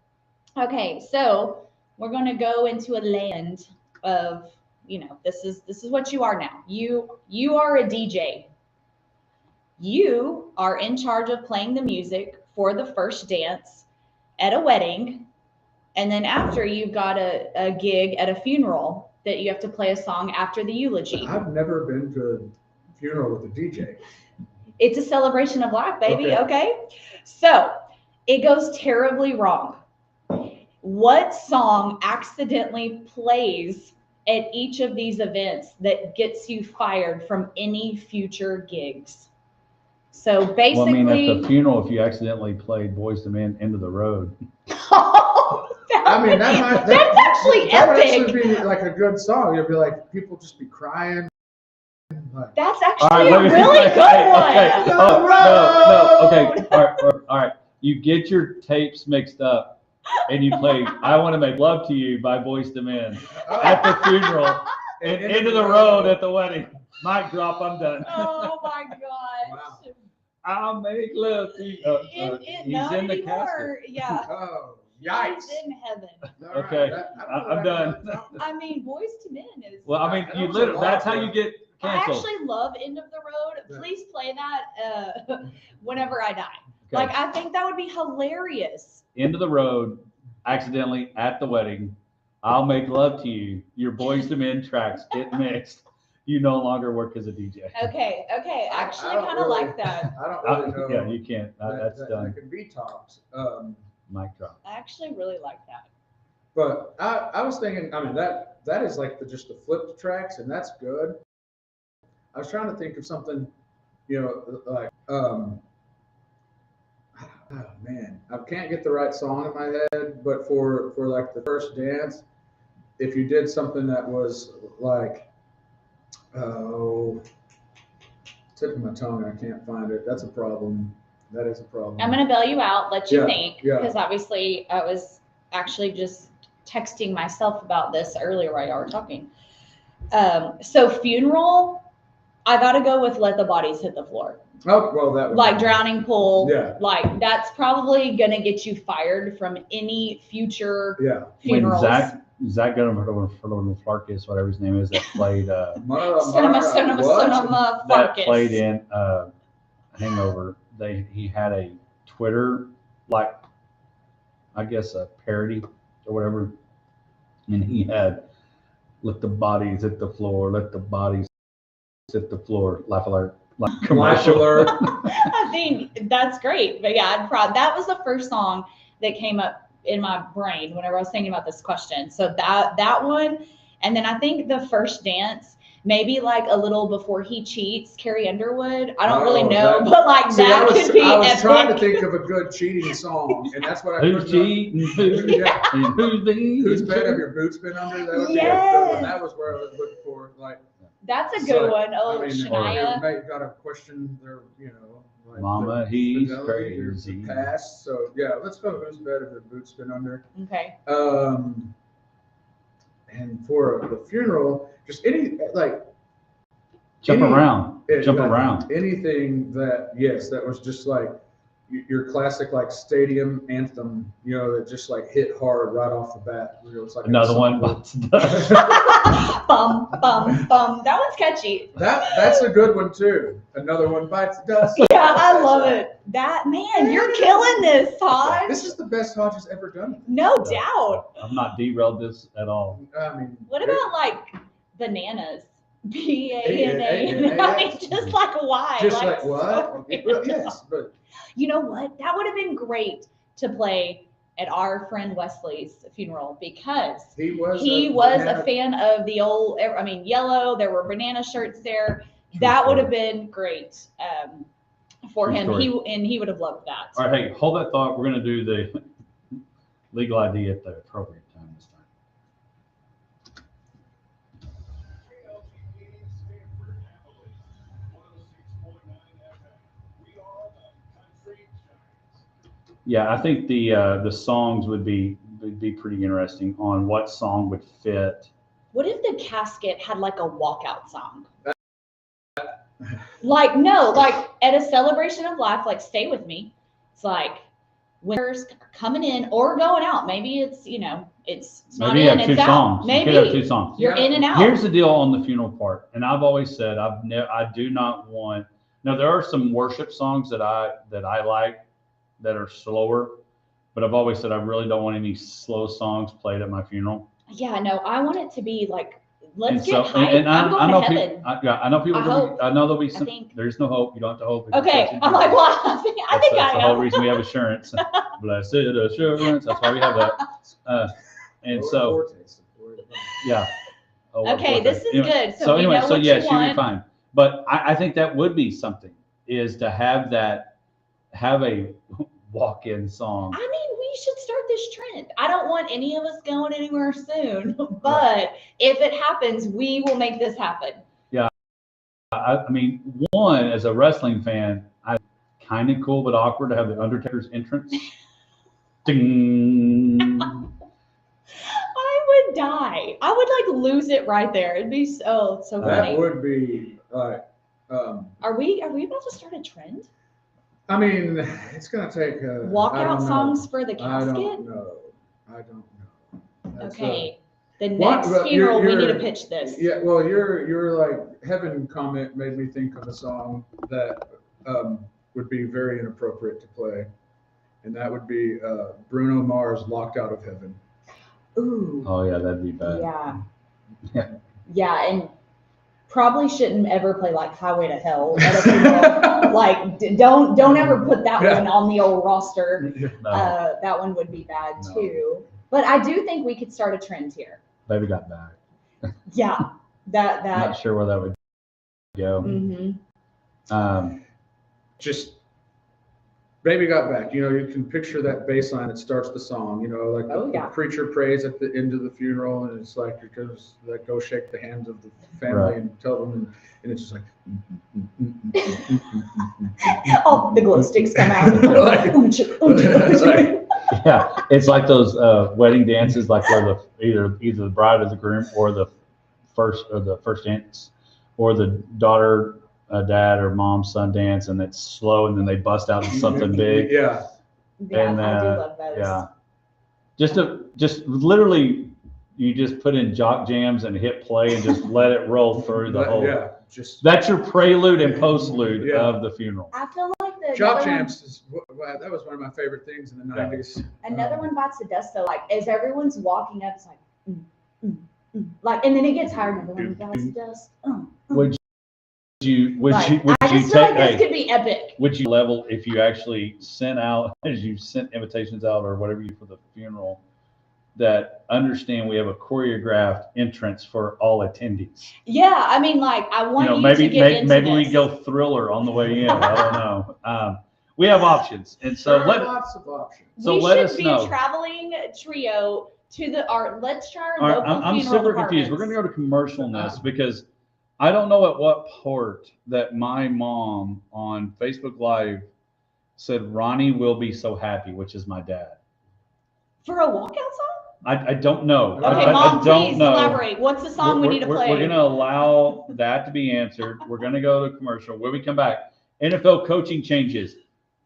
Okay, so we're going to go into a land of, you know, this is what you are now. You are a DJ. You are in charge of playing the music for the first dance. at a wedding, and then after you've got a gig at a funeral that you have to play a song after the eulogy. I've never been to a funeral with a DJ. It's a celebration of life, baby. Okay. So it goes terribly wrong. What song accidentally plays at each of these events that gets you fired from any future gigs? So basically, Well, I mean, at the funeral, if you accidentally played Boys to Men Into the Road. I mean, that's actually that would epic. actually be like a good song. You'd be like, people just be crying. Like, That's All right, actually let a me- really good okay, one. Oh, no, okay, all right. You get your tapes mixed up, and you play "I Want to Make Love to You" by Boys to Men at the funeral and Into the Road at the wedding. Mic drop. I'm done. Oh my gosh. Wow. I'll make love to you. He's Not in the anymore. casket. Yeah. Oh, yikes. He's in heaven. All right, Okay, I don't I'm know done. that- I mean, Boys to Men is. Well, I mean, That you was a literally, lot that's how for- you get I canceled. actually love End of the Road. Yeah. Please play that whenever I die. Okay. Like, I think that would be hilarious. Into the Road, accidentally at the wedding. I'll make love to you. Your Boys to Men tracks get mixed. You no longer work as a DJ. Okay. I Actually, don't kind of really- like that. I don't really know. Yeah, you can't. That's that done. can be topped. Mic drop. I actually really like that. But I was thinking, I mean, that is like just the flipped tracks, and that's good. I was trying to think of something, like, oh man, I can't get the right song in my head, but for like the first dance, if you did something that was like, tip of my tongue, I can't find it. That's a problem. That is a problem. I'm going to bail you out, let you Yeah, think, yeah. because obviously I was actually just texting myself about this earlier while y'all were talking. So funeral, I got to go with Let the Bodies Hit the Floor. Oh, well, that would Like be- Drowning Pool. Yeah. Like, that's probably going to get you fired from any future Yeah. funerals. When Zach got him for Farkas, whatever his name is, that played Cinema, that Farkas. played in Hangover. He had a Twitter, like, I guess a parody or whatever, and he had "Let the bodies hit the floor, let the bodies hit the floor." Laugh alert, like commercial. alert. I think that's great. But yeah, that was the first song that came up in my brain whenever I was thinking about this question. So that one, and then I think the first dance, maybe like a little before he cheats, Carrie Underwood. I don't really know, but like See, that could be I was epic. trying to think of a good cheating song, and that's what I Who's couldn't- cheating? Yeah. And who's being? Whose bed have your boots been under? That would be a good Yes. one. That was where I was looking for. Like, That's a good so, one. Oh, I mean, Shania. they got a question there, like Mama, their he's fidelity or crazy. Past. So yeah, let's go. Whose bed have their boots been under? Okay. And for the funeral, just any like. Jump any- around. Jump like, around. Anything that was just like your classic like stadium anthem, that just like hit hard right off the bat. It's like Another one. Bum, bum, bum. That one's catchy. That's a good one too. Another one bites the dust. Yeah, I love it. That, man, you're killing this, Todd. This is the best Hodge has ever done. No doubt. I'm not derailed this at all. I mean, What about like bananas? BANA. I mean, just like why? just like so what? random. Well, yes, but You know what? That would have been great to play at our friend Wesley's funeral because he was a fan of the old, I mean, yellow. There were banana shirts there. That would have been great for True him. story. He would have loved that. All right, hey, hold that thought. We're going to do the legal ID at the appropriate time this time. Yeah, I think the songs would be pretty interesting on what song would fit. What if the casket had like a walkout song? Like, no, like at a celebration of life, like Stay With Me. It's like winners coming in or going out. Maybe it's, it's not Maybe you in, have two it's out. songs. You could have two Maybe songs. you're in and out. Here's the deal on the funeral part, and I've always said I do not want. Now there are some worship songs that I like that are slower, but I've always said I really don't want any slow songs played at my funeral. Yeah, no, I want it to be like, let's And get so, hyped. and I'm going I know to heaven. people. I know people. I hope. I know there'll be I some. think. There's no hope. You don't have to hope. If you Okay, trust in I'm Jesus. like, well, I think That's the I whole am. reason we have assurance. Blessed assurance. That's why we have that. And so, yeah. Oh, Okay, of course, this is anyway, good. So we know what yes, you you'll be want. fine. But I think that would be something, is to have a walk-in song. I mean, we should start this trend. I don't want any of us going anywhere soon, but if it happens, we will make this happen. Yeah. I mean, one, as a wrestling fan, I kind of cool but awkward to have the Undertaker's entrance. Ding. I would die. I would like lose it right there. It'd be so That funny. would be like. Are we about to start a trend? I mean, it's gonna take a Walkout songs for the I casket? don't know. That's, Okay. The What- next well, funeral, we need you're- to pitch this. Yeah, well, your like heaven comment made me think of a song that would be very inappropriate to play, and that would be Bruno Mars, "Locked Out of Heaven." Ooh. Oh yeah, that'd be bad. Yeah. Yeah, and probably shouldn't ever play like Highway to Hell at a funeral. Like, don't ever put that one on the old roster. No, That one would be bad No. too. But I do think we could start a trend here. Baby Got Back. Yeah, Not that. sure where that would go. Mm-hmm. Just Baby Got Back. You know, you can picture that bass line that starts the song. You know, like Oh, the yeah. preacher prays at the end of the funeral, and it's like it goes like go shake the hands of the family Right. and tell them, and it's just like. Oh, the glow sticks come out. It's like- Yeah, it's like those wedding dances, like where the either the bride or the groom, or the first dance, or the daughter, dad, or mom, son dance, and it's slow, and then they bust out into something big. Yeah. Yeah, And, I do love those. Yeah, just literally, you just put in jock jams and hit play and just let it roll through the whole. Yeah, just That's your prelude and postlude Yeah. of the funeral. I feel like the Jock another one- Jams is that was one of my favorite things in the Yeah. 90s. Another one bites the dust though, like as everyone's walking up, it's like, like, and then it gets higher. Another one bites the dust. Would you Like, I you just feel take like this could be epic. would you level if you actually sent out, as you sent invitations out or whatever you for the funeral, that understand we have a choreographed entrance for all attendees? Yeah, I mean, like, I want you, maybe to get into maybe we this. go Thriller on the way in. I don't know. We have options, and so There are lots of options. so we let should us be know. a traveling trio to the art. Let's try our All right, local I'm funeral super confused. We're going to go to commercial in this because I don't know at what part that my mom on Facebook Live said Ronnie will be so happy, which is my dad. for a walkout song. I don't know. Okay, I Mom, don't please know. elaborate. What's the song we need to play? We're going to allow that to be answered. We're going to go to commercial. When we come back, NFL coaching changes.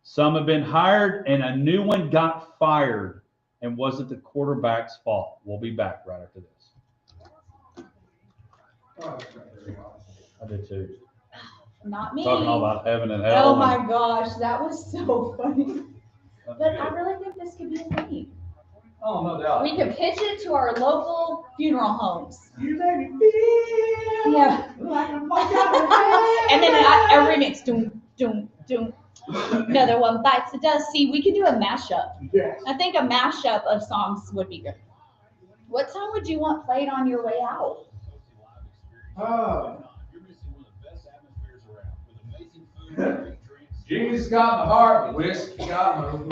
Some have been hired and a new one got fired. And was it the quarterback's fault? We'll be back right after this. I did too. Not me. Talking all about heaven and hell. Oh my gosh, that was so funny. But I really think this could be a thing. Oh, no doubt. We could pitch it to our local funeral homes. You make me feel Yeah. like I'm walking out of heaven. And then a remix. Doom, doom, doom. Another one bites the dust. See, we could do a mashup. Yes. I think a mashup of songs would be good. What song would you want played on your way out? Jesus got my heart, but whiskey got my liver.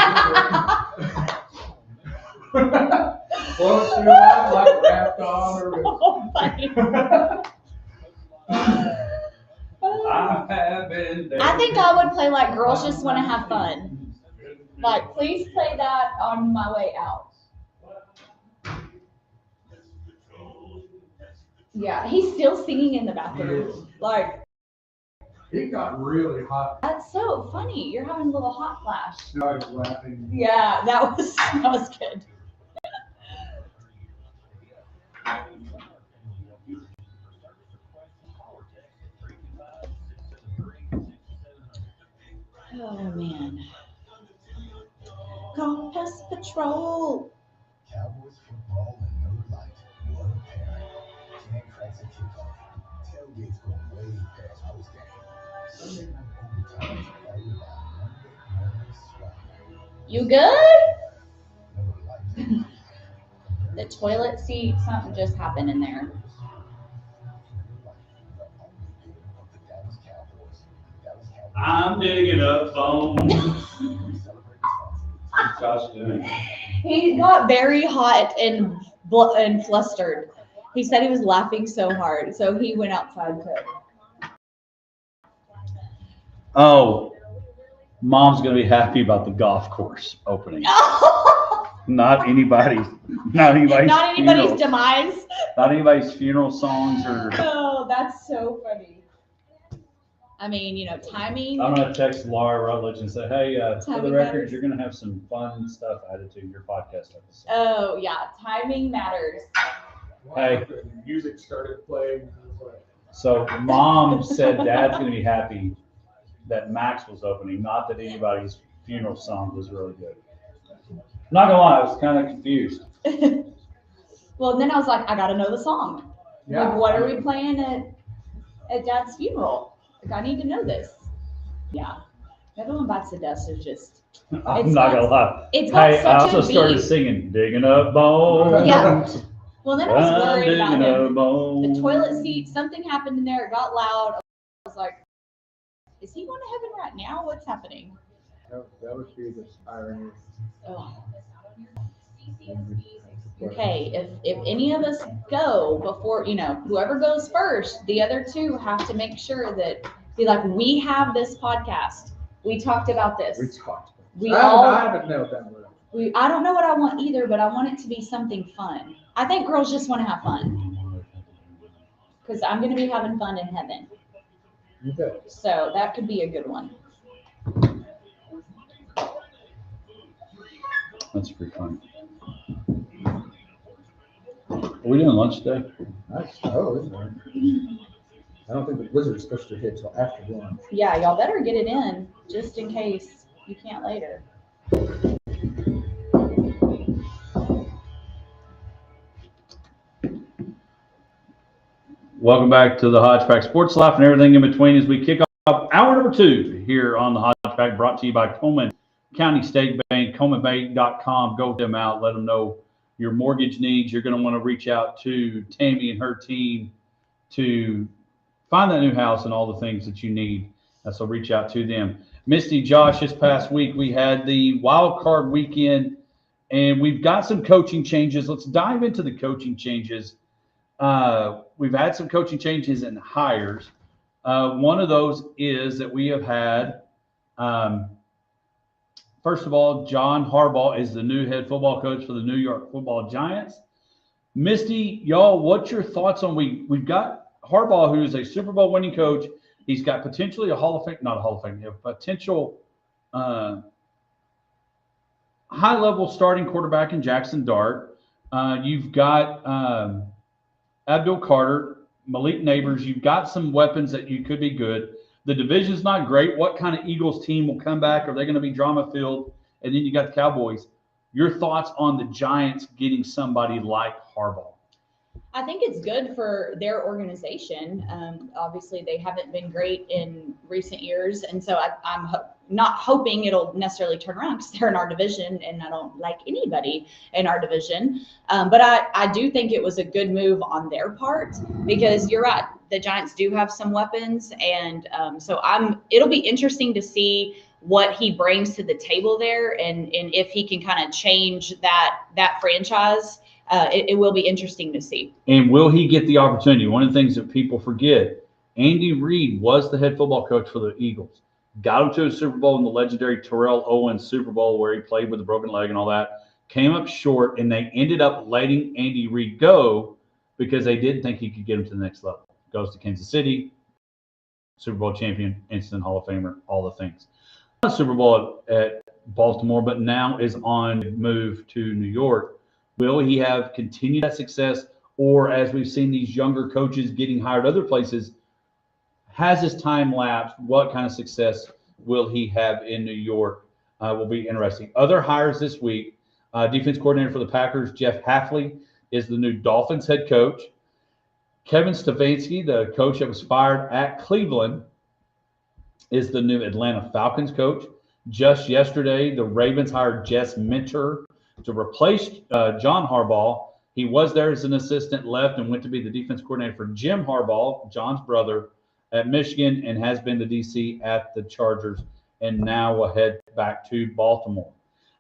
Floats through life like a raft on a river. Oh, funny. I have been there. I think I would play like Girls Just Want to Have Fun. Like, please play that on my way out. Yeah, he's still singing in the bathroom. Like, He got really hot. that's so funny. You're having a little hot flash. Now he's laughing. Yeah, that was good. Oh man. Call Pest Patrol. Cowboys football and Miller Lite. What a pairing. 10 cracks at kickoff. Tailgates going way past postgame. Sunday night overtime is all about Monday morning swag. You good? Miller Lite. The toilet seat, something just happened in there. Miller Lite, the only beer of the Dallas Cowboys. Dallas Cowboys. I'm digging up bones. We celebrate responsibly. What's Josh doing? He got very hot and flustered. He said he was laughing so hard, so he went outside to. Oh, Mom's gonna be happy about the golf course opening. Not anybody's Not anybody's funeral. demise. Not anybody's funeral songs or. Oh, that's so funny. I mean, you know, timing. I'm gonna text Laura Rutledge and say, hey, for the Timing record, matters. you're gonna have some fun stuff added to your podcast episode. Oh yeah, timing matters. Hey. Music started playing. And I was like, So Mom said Dad's gonna be happy that Max was opening, not that anybody's funeral song was really good. Not gonna lie, I was kind of confused. Well, then I was like, I gotta know the song. yeah. Like, what are we playing at Dad's funeral? Like, I need to know this. Yeah, Everyone Bites the Dust is just. I'm It's not got- gonna lie. It's got Hey, I such also a started beat. singing "Digging Up Bones." Yeah. Well, then I was I'm worried about digging him. up bones. The toilet seat, something happened in there. It got loud. I was like, is he going to heaven right now? What's happening? That would be the irony. Oh. Okay, if any of us go before, you know, whoever goes first, the other two have to make sure that, be like, we have this podcast. We talked about this. We talked. We I all, haven't nailed down what I don't know what I want either, but I want it to be something fun. I think girls just want to have fun because I'm going to be having fun in heaven. you bet. So that could be a good one. That's pretty funny. Are we doing lunch today? Nice. Oh, isn't it? I don't think the Wizards is supposed to hit till after lunch. Yeah, y'all better get it in just in case you can't later. Welcome back to the Hodgepack Sports Life and everything in between as we kick off hour number 2 here on the Hodgepack, brought to you by Coleman County State Bank, ColemanBank.com. Go them out, let them know your mortgage needs. You're going to want to reach out to Tammy and her team to find that new house and all the things that you need. So reach out to them. Misty, Josh, this past week we had the wild card weekend, and we've got some coaching changes. Let's dive into the coaching changes. We've had some coaching changes and hires. One of those is that we have had, first of all, John Harbaugh is the new head football coach for the New York Football Giants. Misty, y'all, what's your thoughts on we've got Harbaugh, who is a Super Bowl winning coach. He's got potentially a Hall of Fame, not a Hall of Fame, a potential high-level starting quarterback in Jackson Dart. You've got Abdul Carter, Malik Neighbors. You've got some weapons that you could be good. The division's not great. What kind of Eagles team will come back? Are they going to be drama-filled? And then you got the Cowboys. Your thoughts on the Giants getting somebody like Harbaugh? I think it's good for their organization. Obviously, they haven't been great in recent years, and so I'm not hoping it'll necessarily turn around because they're in our division, and I don't like anybody in our division. But I do think it was a good move on their part because you're right. The Giants do have some weapons, and so it'll be interesting to see what he brings to the table there, and if he can kind of change that franchise. It will be interesting to see. And will he get the opportunity? One of the things that people forget, Andy Reid was the head football coach for the Eagles. Got him to a Super Bowl in the legendary Terrell Owens Super Bowl where he played with a broken leg and all that. Came up short, and they ended up letting Andy Reid go because they didn't think he could get him to the next level. Goes to Kansas City, Super Bowl champion, instant Hall of Famer, all the things. Super Bowl at Baltimore, but now is on move to New York. Will he have continued that success, or as we've seen these younger coaches getting hired other places, has his time lapsed? What kind of success will he have in New York? will be interesting. Other hires this week, defense coordinator for the Packers, Jeff Hafley, is the new Dolphins head coach. Kevin Stefanski, the coach that was fired at Cleveland, is the new Atlanta Falcons coach. Just yesterday, the Ravens hired Jess Minter to replace John Harbaugh. He was there as an assistant, left, and went to be the defense coordinator for Jim Harbaugh, John's brother, at Michigan, and has been the DC at the Chargers, and now will head back to Baltimore.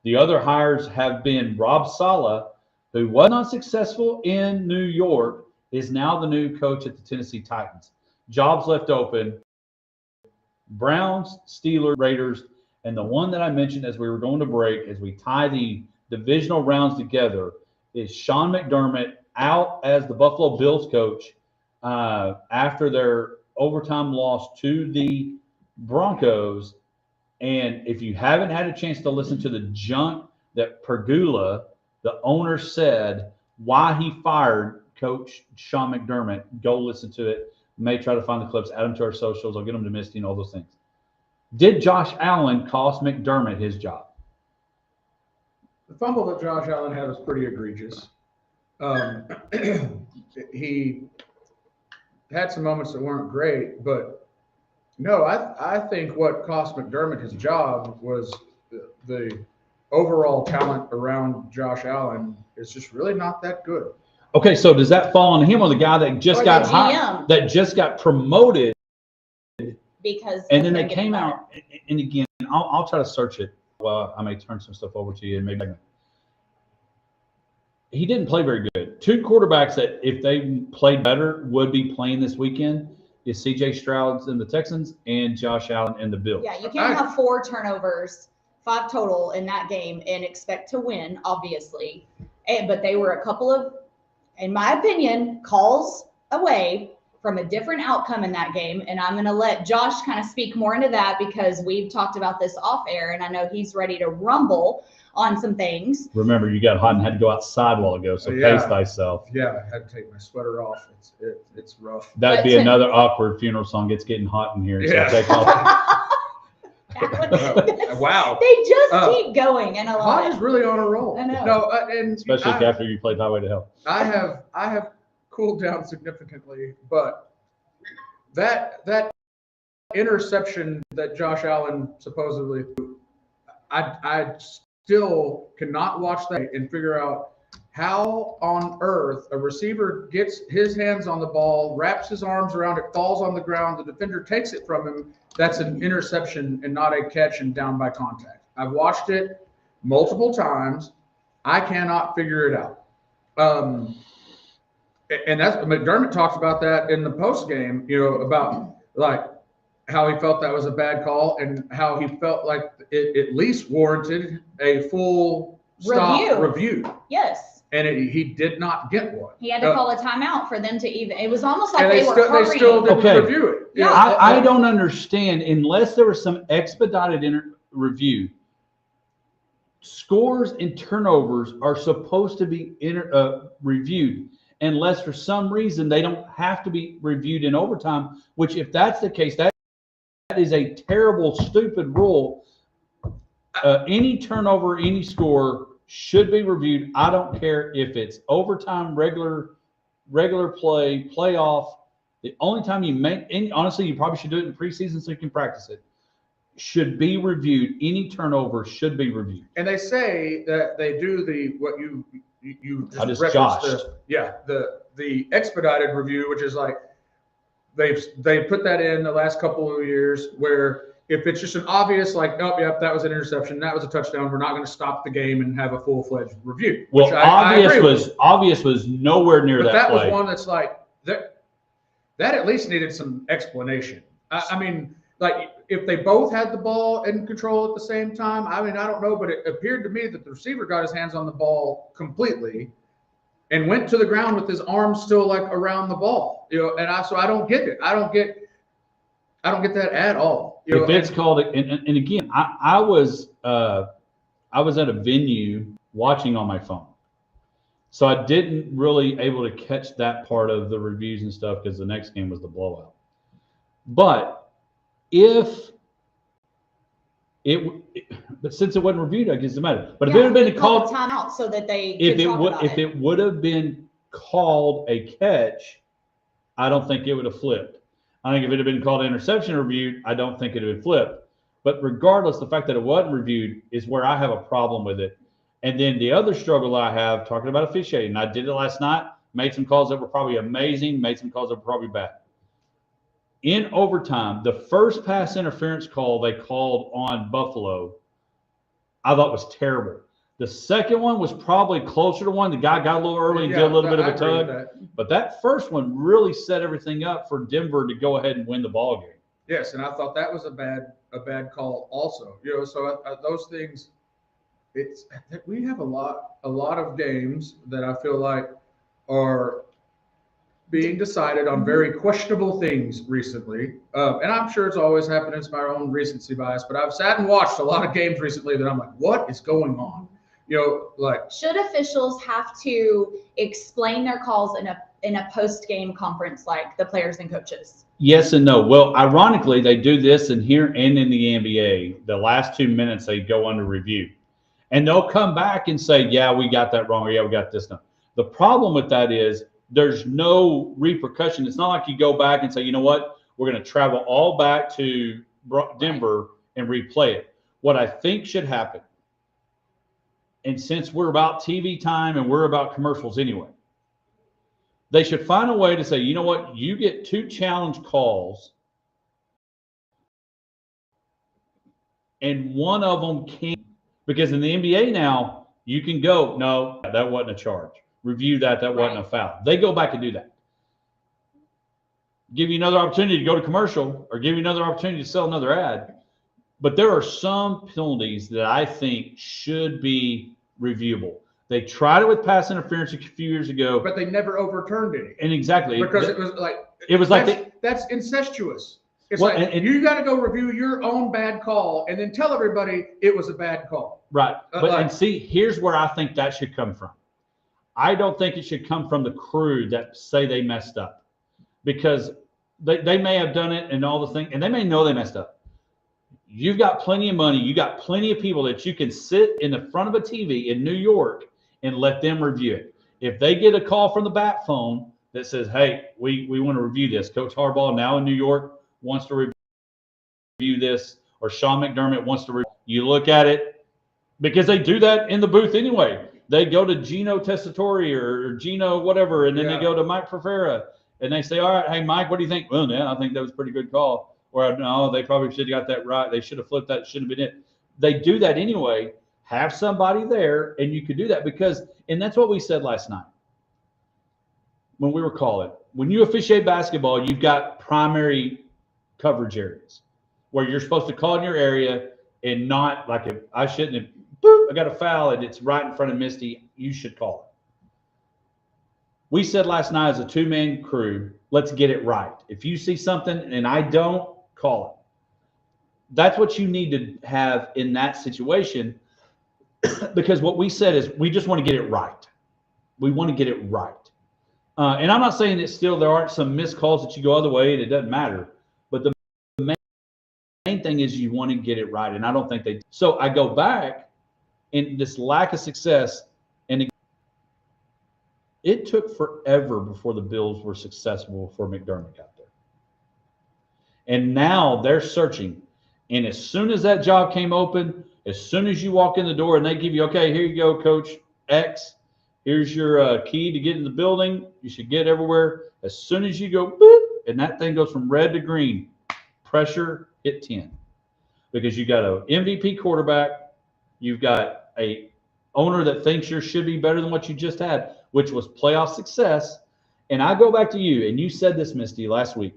The other hires have been Rob Saleh, who was not successful in New York, is now the new coach at the Tennessee Titans. Jobs left open: Browns, Steelers, Raiders, and the one that I mentioned as we were going to break, as we tie the divisional rounds together, is Sean McDermott out as the Buffalo Bills coach after their overtime loss to the Broncos. And if you haven't had a chance to listen to the junk that Pergula, the owner, said why he fired Coach Sean McDermott, go listen to it. May try to find the clips, add them to our socials. I'll get them to Misty and all those things. Did Josh Allen cost McDermott his job? The fumble that Josh Allen had was pretty egregious. He had some moments that weren't great, but no, I think what cost McDermott his job was the overall talent around Josh Allen is just really not that good. Okay, so does that fall on him or the guy that just Or got the hired, GM. that just got promoted, Because and then they came out, and again, I'll try to search it. Well, I may turn some stuff over to you, and maybe he didn't play very good. Two quarterbacks that, if they played better, would be playing this weekend is C.J. Stroud in the Texans and Josh Allen in the Bills. Yeah, you can't have 4 turnovers, 5 total in that game, and expect to win, obviously. But they were a couple of, in my opinion, calls away from a different outcome in that game. And I'm going to let Josh kind of speak more into that because we've talked about this off air, and I know he's ready to rumble on some things. Remember, you got hot and had to go outside a while ago, so Yeah. pace thyself. Yeah, I had to take my sweater off. It's rough. That'd But be to- another awkward funeral song. It's getting hot in here. So Yeah. take off. Wow. They just keep going, and I love Hot it. is really on a roll. I know. No, and Especially after you played Highway to Hell. I have cooled down significantly, but that interception that Josh Allen supposedly, I still cannot watch that and figure out how on earth a receiver gets his hands on the ball, wraps his arms around it, falls on the ground, the defender takes it from him. That's an interception and not a catch and down by contact. I've watched it multiple times. I cannot figure it out. And that's McDermott talks about that in the post game, about like how he felt that was a bad call and how he felt like it at least warranted a full stop review. Yes. And he did not get one. He had to call a timeout for them to even. It was almost like and they were they hurrying. still didn't Okay. review it. Yeah. I don't understand, unless there was some expedited review. Scores and turnovers are supposed to be reviewed, unless for some reason they don't have to be reviewed in overtime, which if that's the case, that is a terrible, stupid rule. Any turnover, any score should be reviewed. I don't care if it's overtime, regular play, playoff. The only time you make, and honestly, you probably should do it in preseason so you can practice it, should be reviewed. Any turnover should be reviewed. And they say that they do what you I just referenced joshed. the expedited review, which is like they put that in the last couple of years where if it's just an obvious like, oh, yep, that was an interception, that was a touchdown, we're not going to stop the game and have a full-fledged review. Well, which I agree with. obvious was nowhere near But that that play. was one that's like that at least needed some explanation. I mean, like if they both had the ball in control at the same time, I mean, I don't know, but it appeared to me that the receiver got his hands on the ball completely and went to the ground with his arms still like around the ball, and I don't get it. I don't get that at all. If it's called, and again, I was at a venue watching on my phone, so I didn't really able to catch that part of the reviews and stuff because the next game was the blowout. But if But since it wasn't reviewed, I guess it matter. But if Yeah, it had been we called called, a timeout so that they if could it talk would, about if it would have been called a catch, I don't think it would have flipped. I think if it had been called interception reviewed, I don't think it would have flipped. But regardless, the fact that it wasn't reviewed is where I have a problem with it. And then the other struggle I have talking about officiating, I did it last night, made some calls that were probably amazing, made some calls that were probably bad. In overtime, the first pass interference call they called on Buffalo, I thought was terrible. The second one was probably closer to one. The guy got a little early and did a little bit of a tug. But that first one really set everything up for Denver to go ahead and win the ball game. Yes, and I thought that was a bad call also. So those things, we have a lot of games that I feel like are being decided on very questionable things recently. And I'm sure it's always happened. It's my own recency bias, but I've sat and watched a lot of games recently that I'm like, what is going on? Should officials have to explain their calls in a post-game conference like the players and coaches? Yes and no. Well, ironically, they do this in here and in the NBA. The last 2 minutes they go under review. And they'll come back and say, yeah, we got that wrong, or yeah, we got this done. The problem with that is there's no repercussion. It's not like you go back and say, you know what, we're going to travel all back to Denver and replay it. What I think should happen, and since we're about TV time and we're about commercials anyway, they should find a way to say, you know what, you get 2 challenge calls, and one of them can, because in the NBA now, you can go, no, that wasn't a charge. Review that wasn't a foul. They go back and do that. Give you another opportunity to go to commercial or give you another opportunity to sell another ad. But there are some penalties that I think should be reviewable. They tried it with pass interference a few years ago, but they never overturned any. And exactly because it was like that's incestuous. It's you got to go review your own bad call and then tell everybody it was a bad call. Right. And see, here's where I think that should come from. I don't think it should come from the crew that say they messed up, because they may have done it and all the things, and they may know they messed up. You've got plenty of money. You got plenty of people that you can sit in the front of a TV in New York and let them review it. If they get a call from the bat phone that says, hey, we want to review this, Coach Harbaugh now in New York wants to review this, or Sean McDermott wants to review, you look at it, because they do that in the booth anyway. They go to Gino Tessitore or Gino whatever, and then they go to Mike Ferfera, and they say, all right, hey, Mike, what do you think? Well, yeah, I think that was a pretty good call. Or, no, they probably should have got that right. They should have flipped that. Shouldn't have been it. They do that anyway. Have somebody there, and you could do that because, and that's what we said last night when we were calling. When you officiate basketball, you've got primary coverage areas where you're supposed to call in your area, and not like, if I shouldn't have, boop, I got a foul and it's right in front of Misty, you should call it. We said last night as a 2-man crew, let's get it right. If you see something and I don't, call it. That's what you need to have in that situation, because what we said is we just want to get it right. We want to get it right. And I'm not saying that still there aren't some missed calls that you go other way and it doesn't matter. But the main thing is you want to get it right. And I don't think they do. So I go back, and this lack of success, and it took forever before the Bills were successful before McDermott got there. And now they're searching. And as soon as that job came open, as soon as you walk in the door and they give you, okay, here you go, Coach X, here's your key to get in the building. You should get everywhere. As soon as you go, boop, and that thing goes from red to green, pressure, hit 10. Because you got an MVP quarterback, you've got a owner that thinks you should be better than what you just had, which was playoff success. And I go back to you, and you said this, Misty, last week,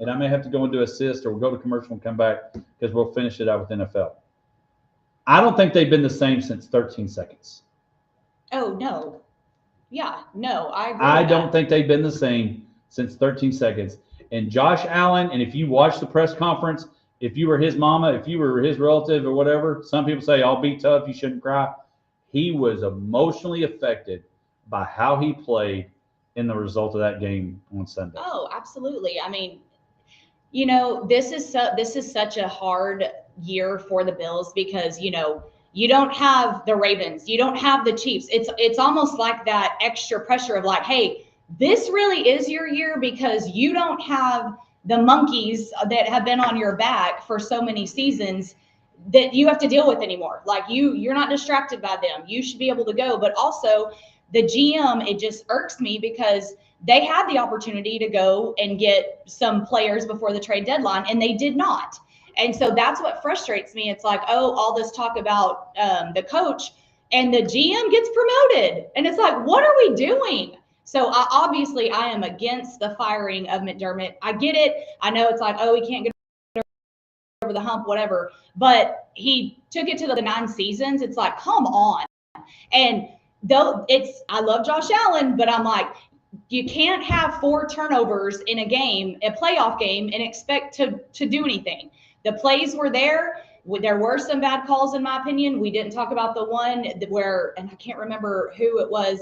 and I may have to go and do assist, or we'll go to commercial and come back because we'll finish it out with NFL. I don't think they've been the same since 13 seconds. Oh, no. Yeah, no, I agree. I don't think they've been the same since 13 seconds. And Josh Allen, and if you watch the press conference, if you were his mama, if you were his relative or whatever, some people say, I'll be tough, you shouldn't cry. He was emotionally affected by how he played in the result of that game on Sunday. Oh, absolutely. I mean, you know, this is such a hard year for the Bills because, you know, you don't have the Ravens, you don't have the Chiefs. It's almost like that extra pressure of like, hey, this really is your year because you don't have the monkeys that have been on your back for so many seasons that you have to deal with anymore. Like you're not distracted by them. You should be able to go. But also the GM, it just irks me because they had the opportunity to go and get some players before the trade deadline and they did not. And so that's what frustrates me. It's like, oh, all this talk about the coach and the GM gets promoted. And it's like, what are we doing? So obviously I am against the firing of McDermott. I get it. I know it's like, oh, he can't get over the hump, whatever. But he took it to the 9 seasons. It's like, come on. And though I love Josh Allen, but I'm like, you can't have 4 turnovers in a game, a playoff game, and expect to do anything. The plays were there. There were some bad calls, in my opinion. We didn't talk about the one where, and I can't remember who it was,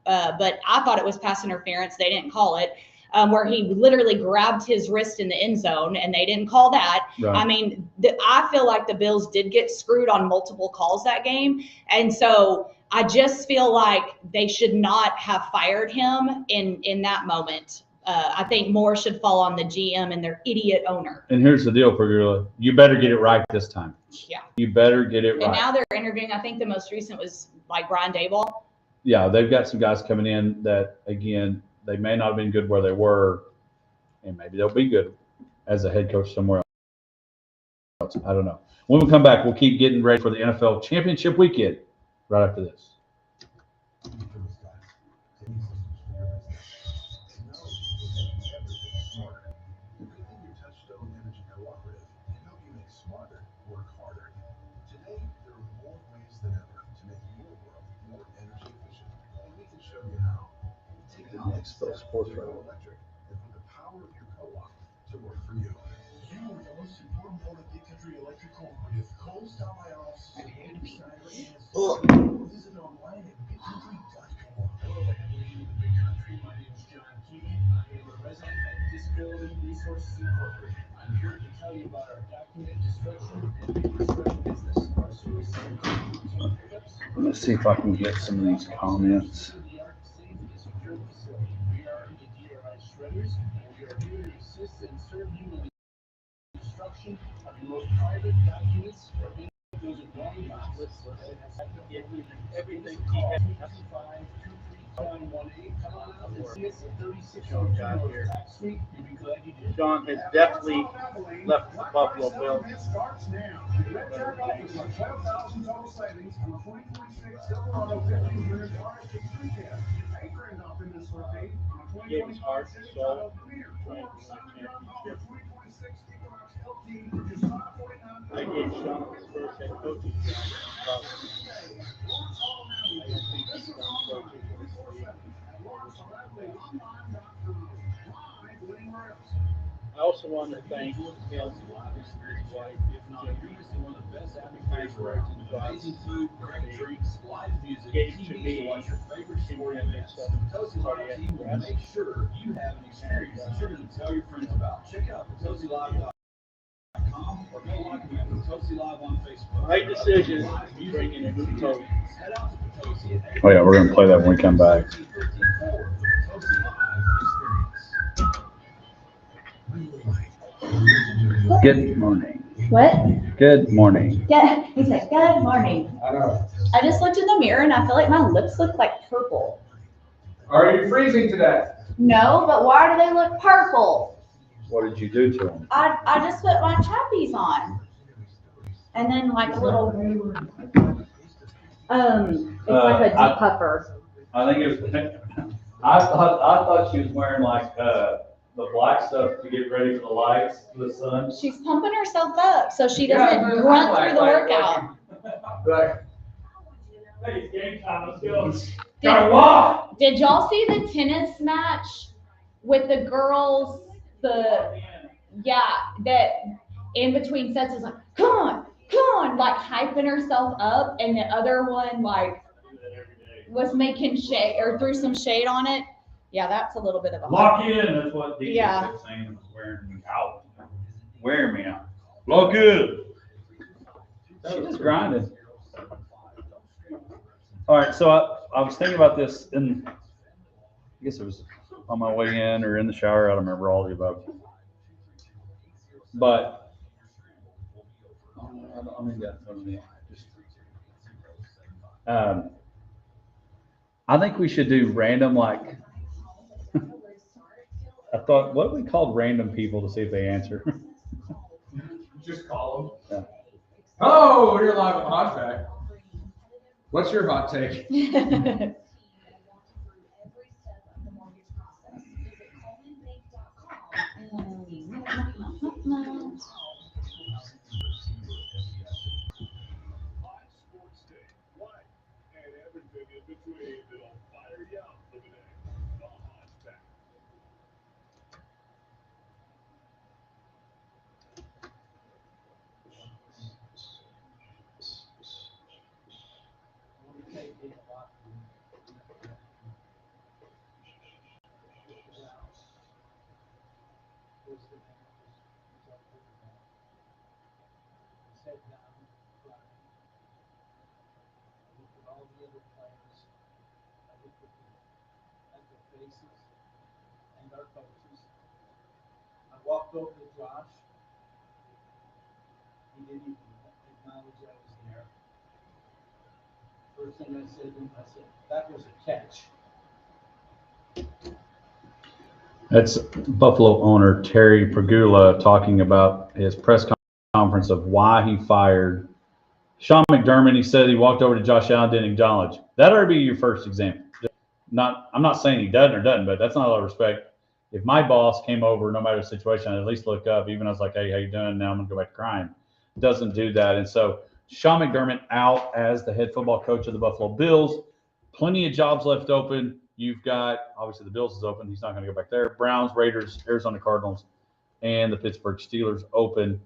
but I thought it was pass interference. They didn't call it, where he literally grabbed his wrist in the end zone, and they didn't call that. Right. I mean, I feel like the Bills did get screwed on multiple calls that game, and so I just feel like they should not have fired him in that moment. I think more should fall on the GM and their idiot owner. And here's the deal for you. You better get it right this time. Yeah. You better get it right. And now they're interviewing, I think the most recent was like Brian Daboll. Yeah, they've got some guys coming in that, again, they may not have been good where they were, and maybe they'll be good as a head coach somewhere else. I don't know. When we come back, we'll keep getting ready for the NFL Championship weekend right after this. Expo Sports Radio Electric and put the power of your co-op to work for you. You know, your Big Country Electrical with cold style offs. Visit online at bigcountry.com. Big Country, my name is John Keeney. I am a resident at Disability Resources Incorporated. I'm here to tell you about our document destruction and reconstruction business. Our service. Let's see if I can get some of these comments. We are the DRI shredders, and we are here to assist and serve you in the destruction of your most private documents or any of those wrong documents. Everything call 255-232-918. Come on out and see us at 36 Tax Suite. We'd be glad you did. John has definitely left the Buffalo Bills. Starts now. Red Tag offers a 12,000 total savings on the 2026 Silverado 1500 RS3 cab. $8,000 off in this sortie on a 2025 Silverado Premier. $4,700 2026 Equinox LT for just $549. I gave Sean his first head coaching job. I also want to thank him, his wife, one of the best advertisers in amazing food, great drinks, live music, gave to TV, me watch your favorite sport events. Tozy Live team will make sure you have an experience that you're going to tell your friends about. Check out TozyLive.com or go like me at Tozy Live on Facebook. right decision bringing a new coach. Head out to Tozy. Oh, yeah, we're going to play that when we come back. Good morning. What? Good morning. Yeah, he said, good morning. I know. I just looked in the mirror and I feel like my lips look like purple. Are you freezing today? No, but why do they look purple? What did you do to them? I just put my chappies on. And then like a little, it's like a I- depuffer. I think it was, I thought she was wearing like, the black stuff to get ready for the lights, for the sun. She's pumping herself up so she doesn't run through the workout. Like, Hey, it's game time, let's go. Did y'all see the tennis match with the girls? That in between sets is like, come on, like hyping herself up, and the other one like was making shade or threw some shade on it. Yeah, that's a little bit of a Lock in, that's what DJ Yeah. kept saying, was wearing me out. Wearing me out. Lock in. She's just grinding. All right, so I was thinking about this, and I guess it was on my way in or in the shower. I don't remember all the above. But I don't need that in front of me. I think we should do random, like, I thought, what we called random people to see if they answer. Just call them. Yeah. Oh, you're live on Hodgeback. What's your hot take? I walked over to Josh. He didn't even acknowledge I was there. First thing I said to him, I said, that was a catch. That's Buffalo owner Terry Pregula talking about his press conference of why he fired Sean McDermott. He said he walked over to Josh Allen, didn't acknowledge. That ought to be your first example. I'm not saying he doesn't or doesn't, but that's not a lot of respect. If my boss came over, no matter the situation, I'd at least look up, even if I was like, hey, how you doing? Now I'm going to go back to crying. Doesn't do that. And so Sean McDermott out as the head football coach of the Buffalo Bills. Plenty of jobs left open. You've got, obviously, the Bills is open. He's not going to go back there. Browns, Raiders, Arizona Cardinals, and the Pittsburgh Steelers open.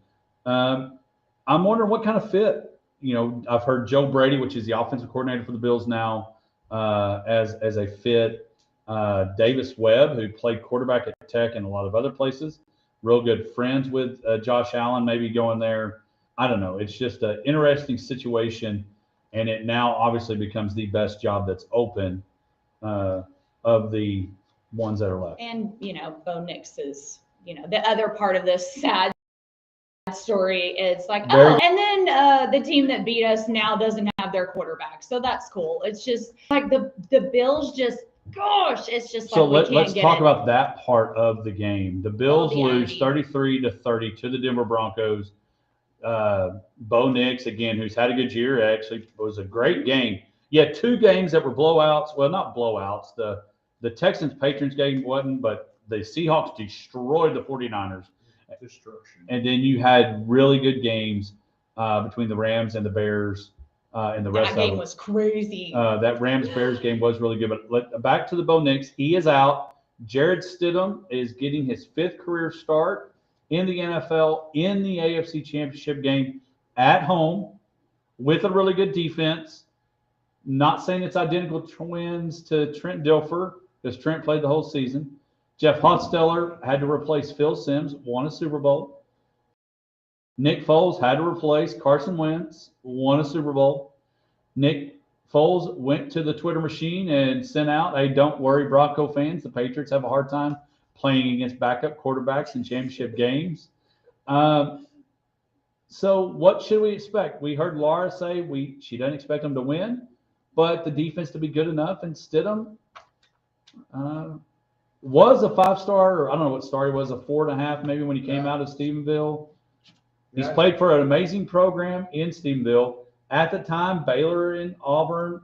I'm wondering what kind of fit. You know, I've heard Joe Brady, which is the offensive coordinator for the Bills now, as a fit. Davis Webb, who played quarterback at Tech and a lot of other places, real good friends with Josh Allen, maybe going there. I don't know. It's just an interesting situation, and it now obviously becomes the best job that's open of the ones that are left. And, you know, Bo Nix is, you know, the other part of this sad story. It's like, oh, and then the team that beat us now doesn't have their quarterback. So that's cool. It's just like the Bills just, gosh, it's just like, so let's talk about that part of the game. The Bills lose 33-30 to the Denver Broncos. Bo Nix, again, who's had a good year, actually was a great game. You had two games that were blowouts. Well, not blowouts. The Texans-Patriots game wasn't, but the Seahawks destroyed the 49ers. Destruction. And then you had really good games between the Rams and the Bears and the rest of them. That game was crazy. That Rams-Bears game was really good. But back to the Bo Nix. He is out. Jared Stidham is getting his 5th career start in the NFL in the AFC Championship game at home with a really good defense. Not saying it's identical twins to Trent Dilfer, because Trent played the whole season. Jeff Hostetler had to replace Phil Simms, won a Super Bowl. Nick Foles had to replace Carson Wentz, won a Super Bowl. Nick Foles went to the Twitter machine and sent out, hey, don't worry, Bronco fans, the Patriots have a hard time playing against backup quarterbacks in championship games. So what should we expect? We heard Laura say she doesn't expect them to win, but the defense to be good enough. And Stidham was a 5-star, or I don't know what star he was, a 4.5 maybe when he came out of Stephenville. He's played for an amazing program in Stephenville. At the time, Baylor and Auburn,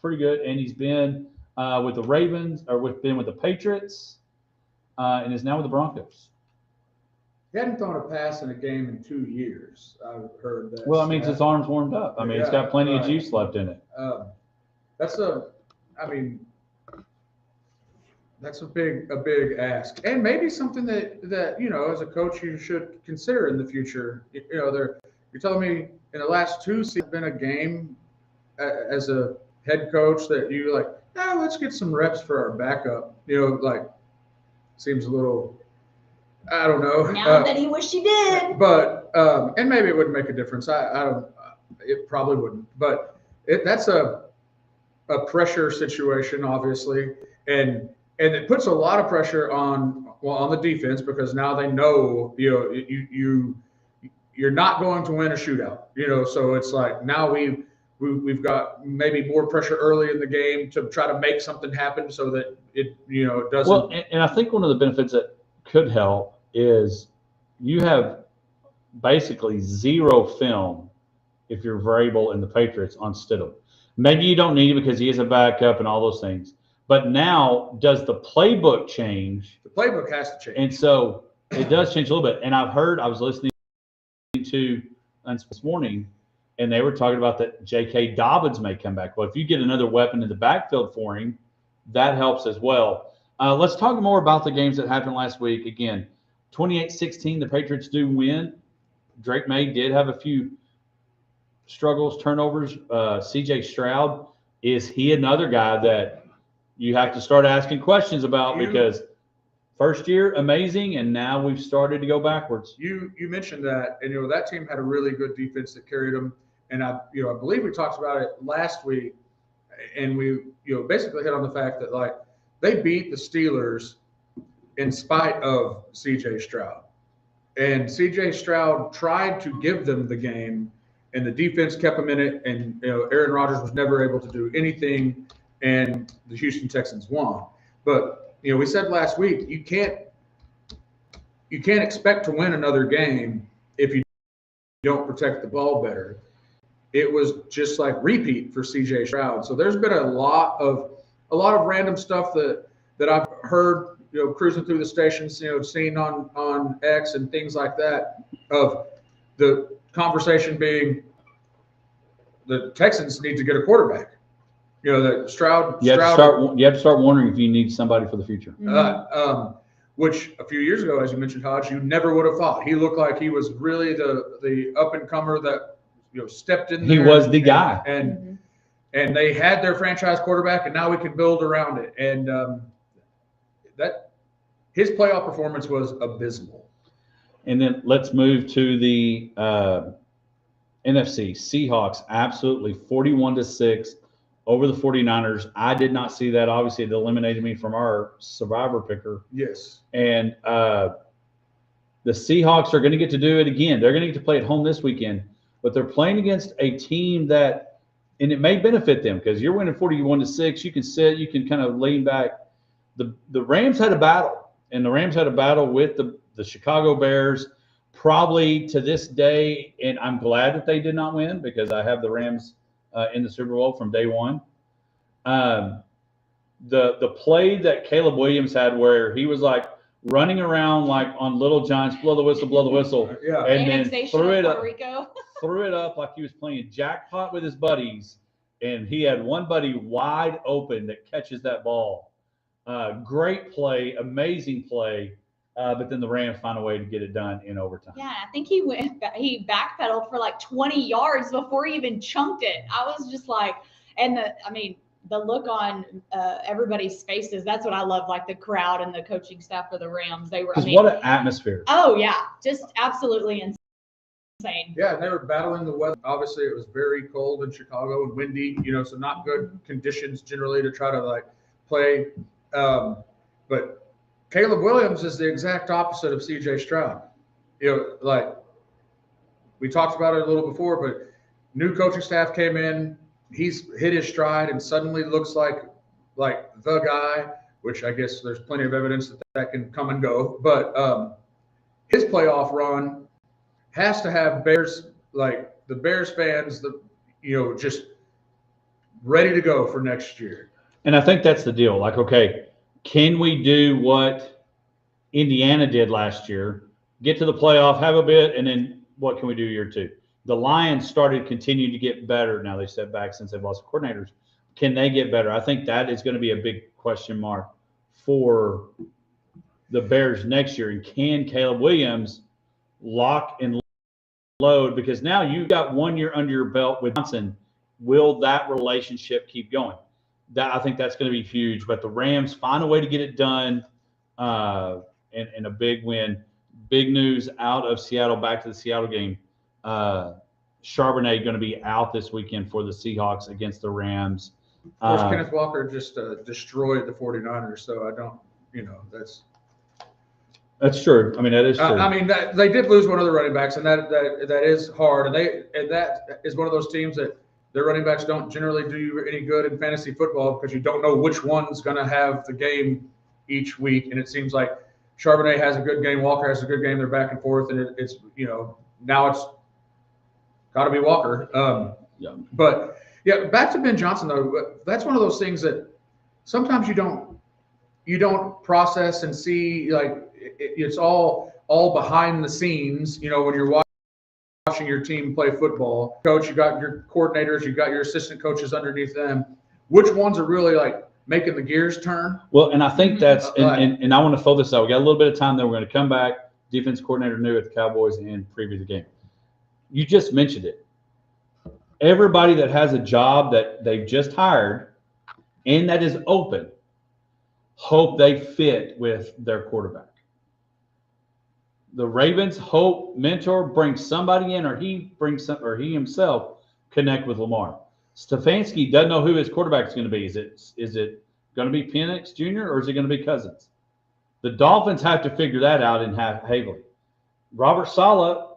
pretty good. And he's been with the Ravens, or been with the Patriots, and is now with the Broncos. He hadn't thrown a pass in a game in 2 years. I've heard that. Well, I mean, his arm's warmed up. I mean, he's got plenty of juice left in it. That's a big ask, and maybe something that you know, as a coach, you should consider in the future. You know, you're telling me in the last 2 seasons, been a game as a head coach that you like, let's get some reps for our backup. You know, like, seems a little, I don't know. Now that he wish he did. But and maybe it would make a difference. I don't. it probably wouldn't. But that's a pressure situation, obviously, and it puts a lot of pressure on the defense because now they know you're not going to win a shootout. So it's like now we've got maybe more pressure early in the game to try to make something happen so that it doesn't. Well, and I think one of the benefits that could help is you have basically zero film if you're variable in the Patriots on Stidham. Maybe you don't need it because he is a backup and all those things. But now, does the playbook change? The playbook has to change. And so it does change a little bit. And I was listening to this morning, and they were talking about that J.K. Dobbins may come back. Well, if you get another weapon in the backfield for him, that helps as well. Let's talk more about the games that happened last week. Again, 28-16, the Patriots do win. Drake May did have a few struggles, turnovers. C.J. Stroud, is he another guy that you have to start asking questions about because first year amazing, and now we've started to go backwards. You mentioned that, and that team had a really good defense that carried them, and I believe we talked about it last week, and we basically hit on the fact that like they beat the Steelers in spite of C.J. Stroud, and C.J. Stroud tried to give them the game. And the defense kept them in it, and Aaron Rodgers was never able to do anything, and the Houston Texans won. But we said last week you can't expect to win another game if you don't protect the ball better. It was just like repeat for C.J. Stroud. So there's been a lot of random stuff that I've heard cruising through the stations, seeing on X and things like that of the conversation being the Texans need to get a quarterback. That Stroud. You have to start wondering if you need somebody for the future. Which a few years ago, as you mentioned, Hodge, you never would have thought. He looked like he was really the up and comer that stepped in there. He was the guy, and they had their franchise quarterback, and now we can build around it. And that his playoff performance was abysmal. And then let's move to the NFC. Seahawks absolutely 41-6 over the 49ers. I did not see that. Obviously, it eliminated me from our survivor picker. Yes. And the Seahawks are going to get to do it again. They're going to get to play at home this weekend, but they're playing against a team that, and it may benefit them because you're winning 41-6. You can sit, you can kind of lean back. The Rams had a battle, and the Rams had a battle with the Chicago Bears. Probably to this day, and I'm glad that they did not win because I have the Rams in the Super Bowl from day one. The play that Caleb Williams had where he was like running around like on Little Giants, blow the whistle, yeah, and then threw it up like he was playing jackpot with his buddies, and he had one buddy wide open that catches that ball. Great play, amazing play. But then the Rams find a way to get it done in overtime. Yeah, I think he backpedaled for like 20 yards before he even chunked it. I was just like, and the look on everybody's faces, that's what I love, like the crowd and the coaching staff for the Rams. They were, what an atmosphere. Oh, yeah, just absolutely insane. Yeah, they were battling the weather. Obviously, it was very cold in Chicago and windy, so not good conditions generally to try to like play. But Caleb Williams is the exact opposite of C.J. Stroud. Like we talked about it a little before, but new coaching staff came in. He's hit his stride and suddenly looks like the guy, which I guess there's plenty of evidence that can come and go. But his playoff run has to have Bears, like the Bears fans, just ready to go for next year. And I think that's the deal. Like, okay, can we do what Indiana did last year? Get to the playoff, have a bit, and then what can we do year two? The Lions continued to get better. Now they stepped back since they've lost coordinators. Can they get better? I think that is going to be a big question mark for the Bears next year. And can Caleb Williams lock and load? Because now you've got 1 year under your belt with Johnson. Will that relationship keep going? I think that's going to be huge. But the Rams find a way to get it done and a big win. Big news out of Seattle, back to the Seattle game. Charbonnet going to be out this weekend for the Seahawks against the Rams. Of course, Kenneth Walker just destroyed the 49ers, so I don't, That's true. I mean, that is true. I mean, they did lose one of the running backs, and that is hard. And that is one of those teams that their running backs don't generally do you any good in fantasy football because you don't know which one's going to have the game each week. And it seems like Charbonnet has a good game, Walker has a good game. They're back and forth, and it's now it's got to be Walker. But yeah, back to Ben Johnson though. That's one of those things that sometimes you don't process and see, like it's all behind the scenes. When you're watching your team play football, coach, you got your coordinators, you got your assistant coaches underneath them. Which ones are really like making the gears turn? Well, and I think that's and I want to throw this out. We got a little bit of time there. We're going to come back. Defense coordinator new at the Cowboys and preview the game. You just mentioned it. Everybody that has a job that they've just hired and that is open, hope they fit with their quarterback. The Ravens hope mentor brings somebody in, or he himself connect with Lamar. Stefanski doesn't know who his quarterback is going to be. Is it going to be Penix Jr. or is it going to be Cousins? The Dolphins have to figure that out and have Haley. Robert Saleh,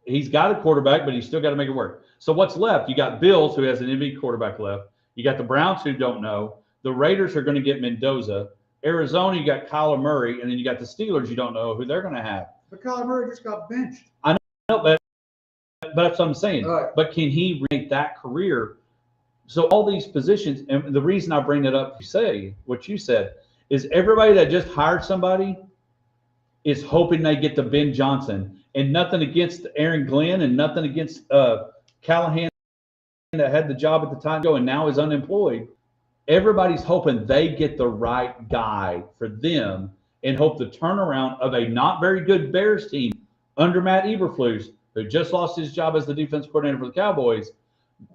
he's got a quarterback, but he's still got to make it work. So what's left? You got Bills, who has an MVP quarterback left. You got the Browns, who don't know. The Raiders are going to get Mendoza. Arizona, you got Kyler Murray, and then you got the Steelers. You don't know who they're going to have. But Kyler Murray just got benched. I know, but that's what I'm saying. Right. But can he make that career? So all these positions, and the reason I bring that up, what you said, is everybody that just hired somebody is hoping they get to Ben Johnson, and nothing against Aaron Glenn and nothing against Callahan that had the job at the time ago and now is unemployed. Everybody's hoping they get the right guy for them and hope the turnaround of a not very good Bears team under Matt Eberflus, who just lost his job as the defense coordinator for the Cowboys.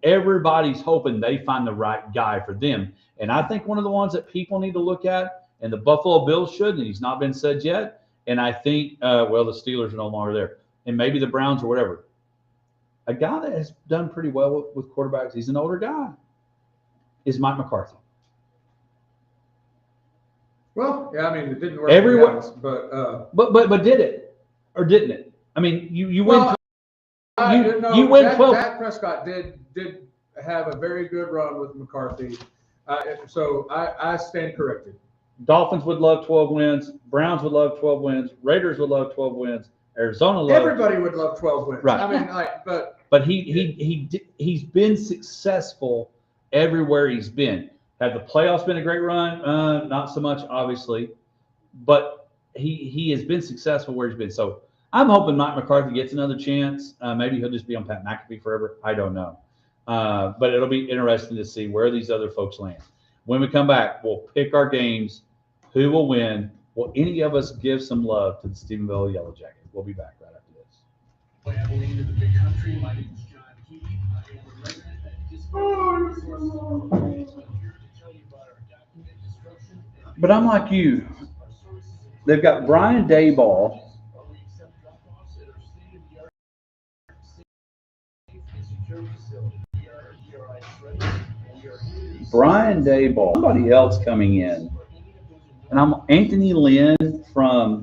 Everybody's hoping they find the right guy for them. And I think one of the ones that people need to look at, and the Buffalo Bills should, and he's not been said yet, and I think, the Steelers are no longer there, and maybe the Browns or whatever. A guy that has done pretty well with quarterbacks, he's an older guy, is Mike McCarthy. Well, yeah, I mean, it didn't work. Everyone, but did it or didn't it? I mean, you well, went. You went 12. Dak Prescott did have a very good run with McCarthy, so I stand corrected. Dolphins would love 12 wins. Browns would love 12 wins. Raiders would love 12 wins. Arizona loves. Everybody would love 12 wins. Right. I mean, but he's been successful everywhere he's been. Have the playoffs been a great run? Not so much, obviously, but he has been successful where he's been. So I'm hoping Mike McCarthy gets another chance. Maybe he'll just be on Pat McAfee forever. I don't know. But it'll be interesting to see where these other folks land. When we come back, we'll pick our games. Who will win? Will any of us give some love to the Stephenville Yellow Jackets? We'll be back right after this. Traveling into the big country, my name is John Key. I am a resident at Discovery Resources Corporation. I'm here to tell you about our document destruction. But I'm like you. They've got Brian Dayball. We accept drop-offs at our state-of-the-art safe and secure facility. We are ERI ready, and we are here. Brian Dayball. Somebody else coming in. And I'm Anthony Lynn from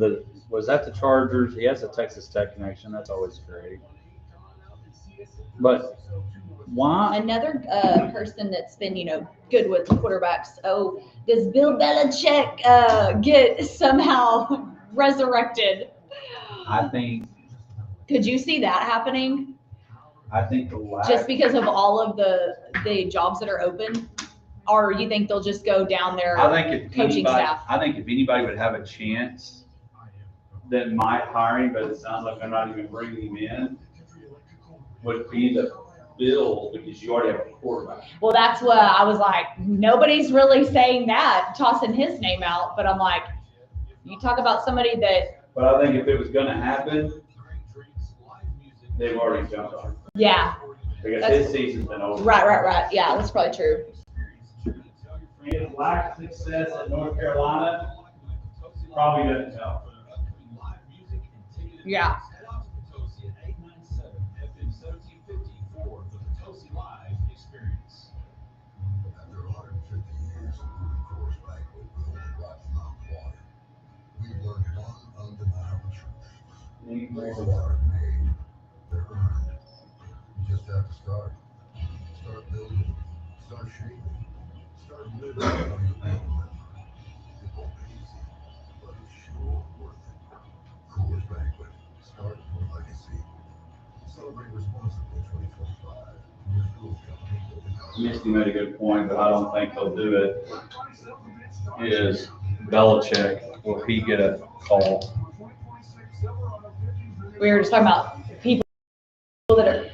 was that the Chargers? He has a Texas Tech connection. That's always great. But why? Another person that's been, good with quarterbacks. Oh, does Bill Belichick get somehow resurrected? I think. Could you see that happening? I think just because of all of the jobs that are open, or you think they'll just go down their coaching staff? I think if anybody would have a chance that might hire him, but it sounds like they're not even bringing him in, would be the Bills, because you already have a quarterback. Well, that's what I was like. Nobody's really saying that, tossing his name out. But I'm like, you talk about somebody that. But I think if it was going to happen, they've already jumped on it. Yeah. Because his season's been over. Right. Yeah, that's probably true. His lack of success at North Carolina probably doesn't help. Yeah. Those aren't made, they're earned. You just have to start. Start building. Start shaping. Start living how you want to live. It won't be easy, but it's sure worth it. Coors Banquet. Start your legacy. Celebrate responsibly 2025. Coors Brewing Company, Golden, Colorado. Misty made a good point, but I don't think they'll do it. Is Belichick, will he get a call? We were just talking about people that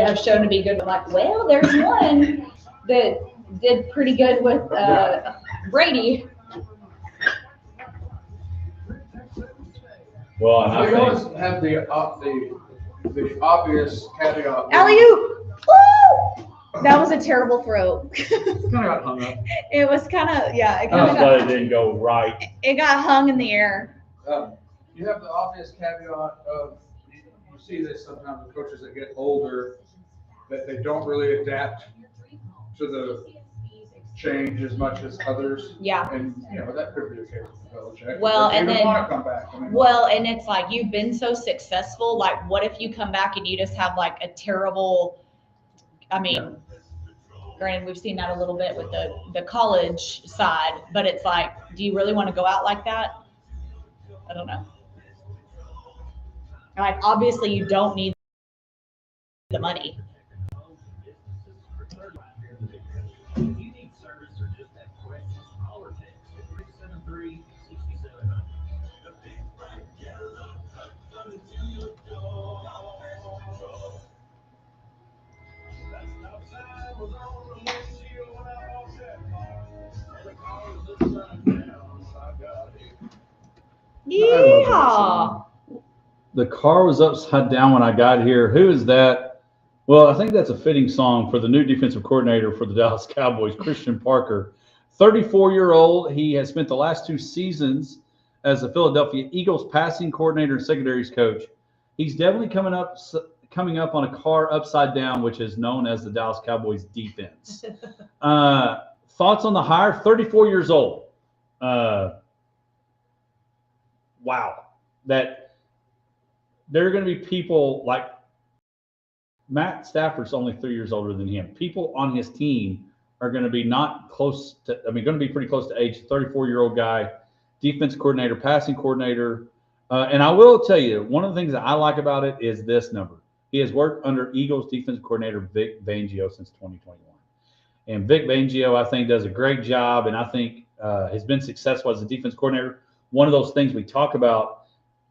have shown to be good. Like, well, there's one that did pretty good with Brady. Well, and They I always think, have the obvious caveat. Alley-oop! Woo! That was a terrible throw. Kind of got hung up. It was kind of, yeah, it I'm kind of glad got, it didn't go right. it got hung in the air. You have the obvious caveat of, you see this sometimes with coaches that get older, that they don't really adapt to the change as much as others. Yeah. And, that could be the case with Belichick. Well, He and doesn't then- want to come back. I mean, Well, and it's like, you've been so successful, like, what if you come back and you just have like a terrible, I mean, granted, we've seen that a little bit with the college side, but it's like, do you really want to go out like that? I don't know. Like, obviously you don't need the money. Yeah. The car was upside down when I got here. Who is that? Well, I think that's a fitting song for the new defensive coordinator for the Dallas Cowboys, Christian Parker. 34-year-old. He has spent the last 2 seasons as the Philadelphia Eagles passing coordinator and secondaries coach. He's definitely coming up on a car upside down, which is known as the Dallas Cowboys defense. Thoughts on the hire? 34 years old. Wow. That there are going to be people like Matt Stafford's only 3 years older than him. People on his team are going to be not close to, going to be pretty close to age. 34-year-old guy, defense coordinator, passing coordinator. And I will tell you, one of the things that I like about it is this number. He has worked under Eagles defensive coordinator Vic Fangio since 2021. And Vic Fangio, I think, does a great job, and I think has been successful as a defense coordinator. One of those things we talk about,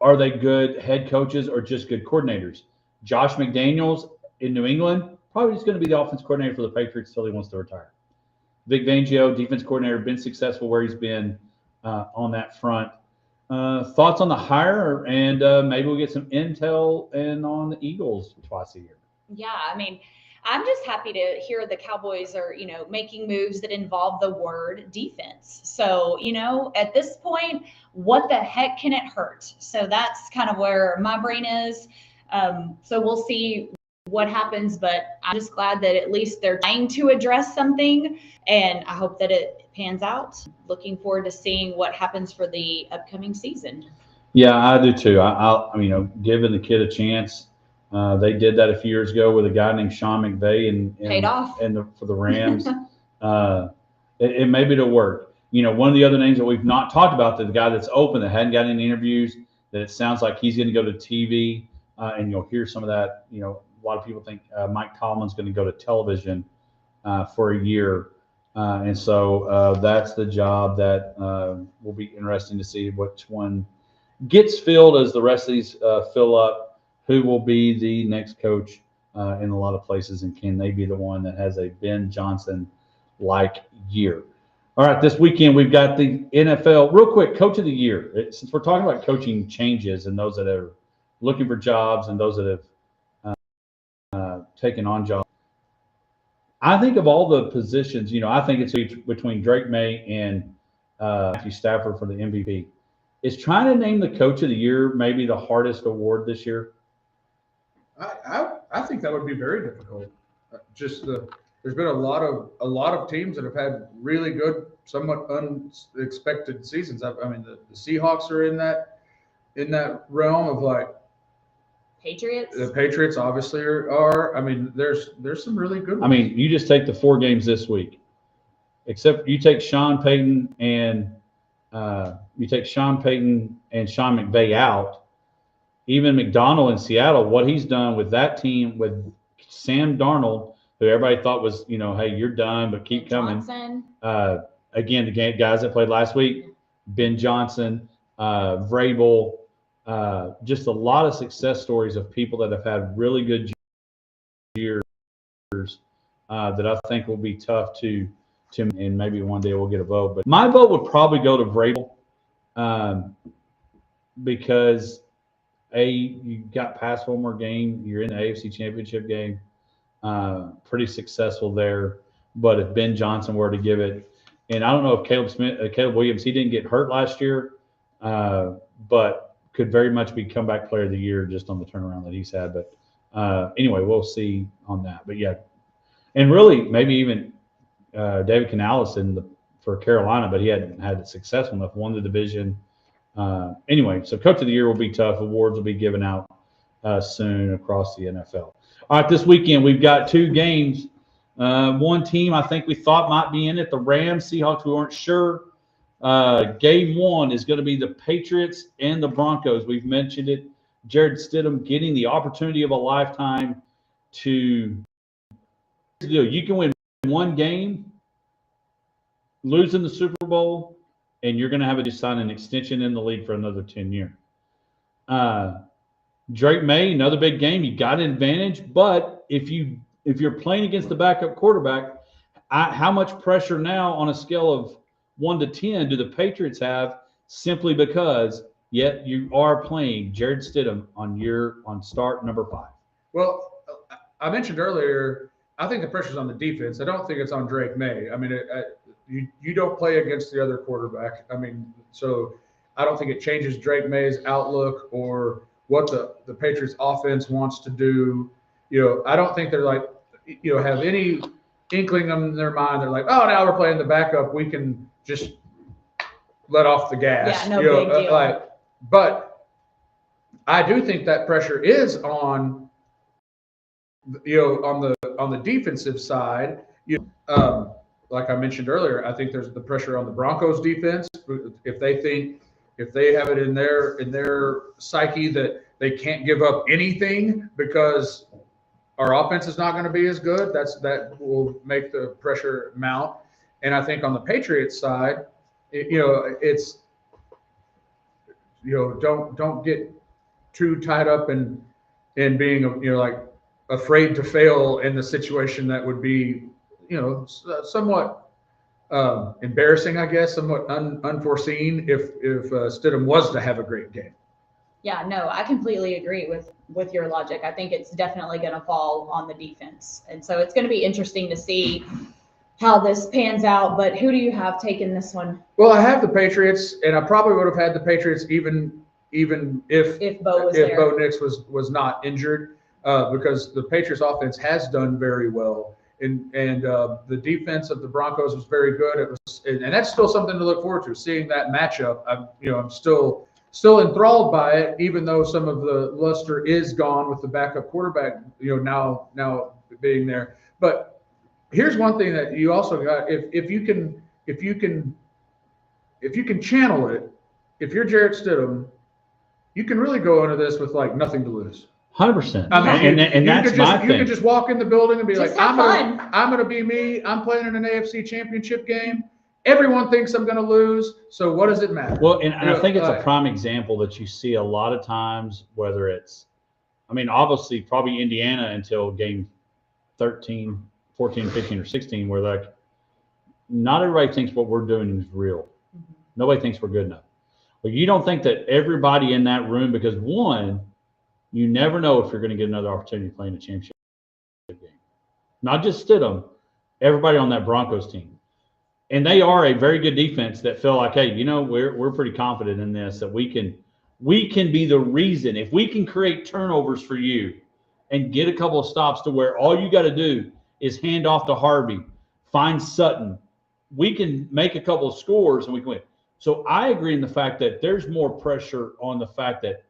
are they good head coaches or just good coordinators? Josh McDaniels in New England, probably just going to be the offense coordinator for the Patriots until he wants to retire. Vic Fangio, defense coordinator, been successful where he's been on that front. Thoughts on the hire, and maybe we'll get some intel and on the Eagles twice a year. Yeah, I mean, I'm just happy to hear the Cowboys are, making moves that involve the word defense. So, at this point, what the heck can it hurt? So that's kind of where my brain is. So we'll see what happens, but I'm just glad that at least they're trying to address something, and I hope that it pans out. Looking forward to seeing what happens for the upcoming season. Yeah, I do too. I giving the kid a chance. They did that a few years ago with a guy named Sean McVay and Paid off. for the Rams. It maybe it'll work. One of the other names that we've not talked about, the guy that's open that hadn't got any interviews, that it sounds like he's going to go to TV, and you'll hear some of that. A lot of people think Mike Tomlin's going to go to television for a year. And so that's the job that will be interesting to see which one gets filled as the rest of these fill up. Who will be the next coach in a lot of places, and can they be the one that has a Ben Johnson-like year? All right, this weekend we've got the NFL. Real quick, Coach of the Year. Since we're talking about coaching changes and those that are looking for jobs and those that have taken on jobs, I think of all the positions, I think it's between Drake May and Matthew Stafford for the MVP. Is trying to name the Coach of the Year maybe the hardest award this year? I think that would be very difficult. There's been a lot of teams that have had really good, somewhat unexpected seasons. I mean, the Seahawks are in that realm of like, Patriots. The Patriots obviously are. I mean, there's some really good ones. I mean, you just take the 4 games this week, except you take Sean Payton and Sean McVay out. Even McDonald in Seattle, what he's done with that team with Sam Darnold, who everybody thought was, hey, you're done, but keep coming. Johnson. Again, the guys that played last week, Ben Johnson, Vrabel, just a lot of success stories of people that have had really good years that I think will be tough to and maybe one day we'll get a vote. But my vote would probably go to Vrabel because you got past one more game, you're in the AFC Championship game, pretty successful there. But if Ben Johnson were to give it, and I don't know if Caleb Williams, he didn't get hurt last year, but could very much be comeback player of the year just on the turnaround that he's had. But anyway, we'll see on that. But yeah, and really maybe even David Canales for Carolina, but he hadn't had it successful enough, won the division. Anyway, so Coach of the Year will be tough. Awards will be given out soon across the NFL. All right, this weekend we've got 2 games. One team I think we thought might be in it, the Rams, Seahawks, we weren't sure. Game 1 is going to be the Patriots and the Broncos. We've mentioned it. Jared Stidham getting the opportunity of a lifetime to do. You can win 1 game, lose in the Super Bowl, and you're going to have to sign an extension in the league for another 10 years. Drake May, another big game. You got an advantage, but if you're playing against the backup quarterback, how much pressure now on a scale of 1 to 10 do the Patriots have simply because yet you are playing Jared Stidham on start number 5? Well, I mentioned earlier, I think the pressure's on the defense. I don't think it's on Drake May. I mean, you don't play against the other quarterback. I mean, so I don't think it changes Drake May's outlook or what the Patriots offense wants to do. I don't think they're like, have any inkling in their mind. They're like, oh, now we're playing the backup. We can just let off the gas. Yeah, no big deal. But I do think that pressure is on, on the defensive side. Like I mentioned earlier, I think there's the pressure on the Broncos defense. If they have it in their psyche that they can't give up anything because our offense is not going to be as good, that will make the pressure mount. And I think on the Patriots side, it's don't get too tied up in being like afraid to fail in the situation that would be somewhat embarrassing, I guess, somewhat unforeseen if Stidham was to have a great game. Yeah, no, I completely agree with your logic. I think it's definitely going to fall on the defense. And so it's going to be interesting to see how this pans out. But who do you have taken this one? Well, I have the Patriots, and I probably would have had the Patriots even if Bo Nix was not injured, because the Patriots offense has done very well. And the defense of the Broncos was very good. It was, and that's still something to look forward to. Seeing that matchup, I'm still enthralled by it, even though some of the luster is gone with the backup quarterback, now being there. But here's one thing that you also got: if you can channel it, if you're Jarrett Stidham, you can really go into this with like nothing to lose. 100%. I mean, and that's my thing. You can just walk in the building and be just like, I'm gonna be me. I'm playing in an AFC Championship game. Everyone thinks I'm going to lose, so what does it matter? Well, and I think it's a prime example that you see a lot of times, whether it's, obviously probably Indiana until game 13, 14, 15, or 16, where like not everybody thinks what we're doing is real. Mm-hmm. Nobody thinks we're good enough. But you don't think that everybody in that room, because one, you never know if you're going to get another opportunity playing a championship game. Not just Stidham, everybody on that Broncos team. And they are a very good defense that feel like, hey, we're pretty confident in this, that we can be the reason. If we can create turnovers for you and get a couple of stops to where all you got to do is hand off to Harvey, find Sutton, we can make a couple of scores and we can win. So I agree in the fact that there's more pressure on the fact that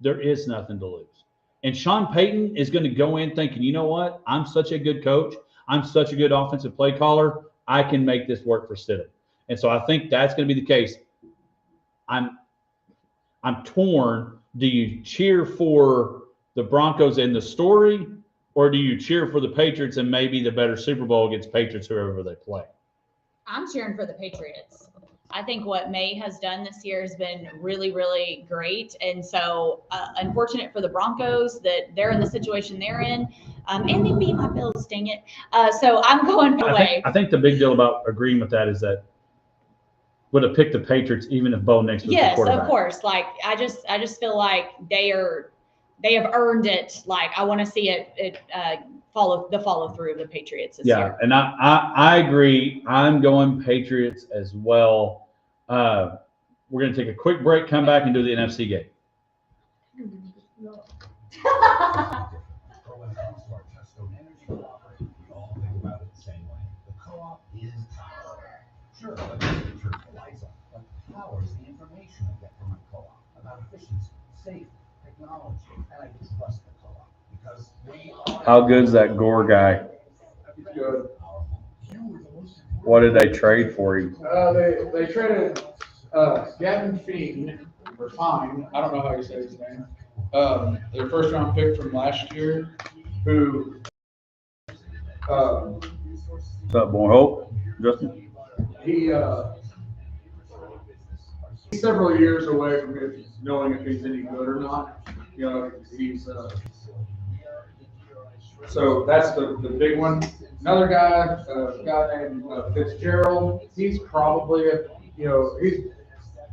there is nothing to lose. And Sean Payton is going to go in thinking, you know what? I'm such a good coach. I'm such a good offensive play caller. I can make this work for Stidham. And so I think that's going to be the case. I'm torn. Do you cheer for the Broncos in the story, or do you cheer for the Patriots and maybe the better Super Bowl against Patriots, whoever they play? I'm cheering for the Patriots. I think what May has done this year has been really, really great. And so unfortunate for the Broncos that they're in the situation they're in. And they beat my Bills, dang it. So I'm going away. I think the big deal about agreeing with that is that would have picked the Patriots even if Bo Nix was the quarterback. Yes, of course. Like I just feel like they have earned it. Like I want to see it follow through of the Patriots this year. And I agree. I'm going Patriots as well. We're going to take a quick break, come back, and do the NFC game. Pro and Co-op Touchstone Energy Cooperative. We all think about it the same way. The co-op is power. Sure, but it turns the lights on. But power is the information I get from my co-op about efficiency, safety, technology, and I trust the co-op because they are. How good's that Gore guy? Good. What did they trade for him? They traded Gavin Feen, or Fine, I don't know how you say his name. Their first round pick from last year, who What's up, boy? Hope, Justin? he's several years away from knowing if he's any good or not. You know, so that's the big one. Another guy, a guy named Fitzgerald. He's probably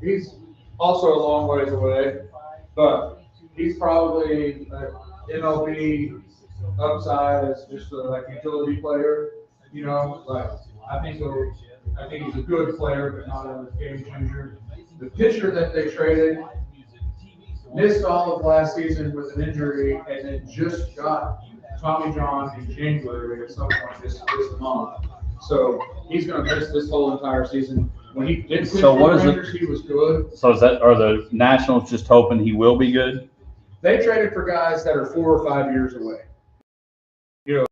he's also a long ways away, but he's probably MLB upside as just a utility player. You know, like I think he's a good player, but not a game changer. The pitcher that they traded missed all of last season with an injury, and then just got Tommy John in January at some point this month. So he's going to miss this whole entire season. When he did pitch for the Rangers, he was good. So are the Nationals just hoping he will be good? They traded for guys that are 4 or 5 years away. You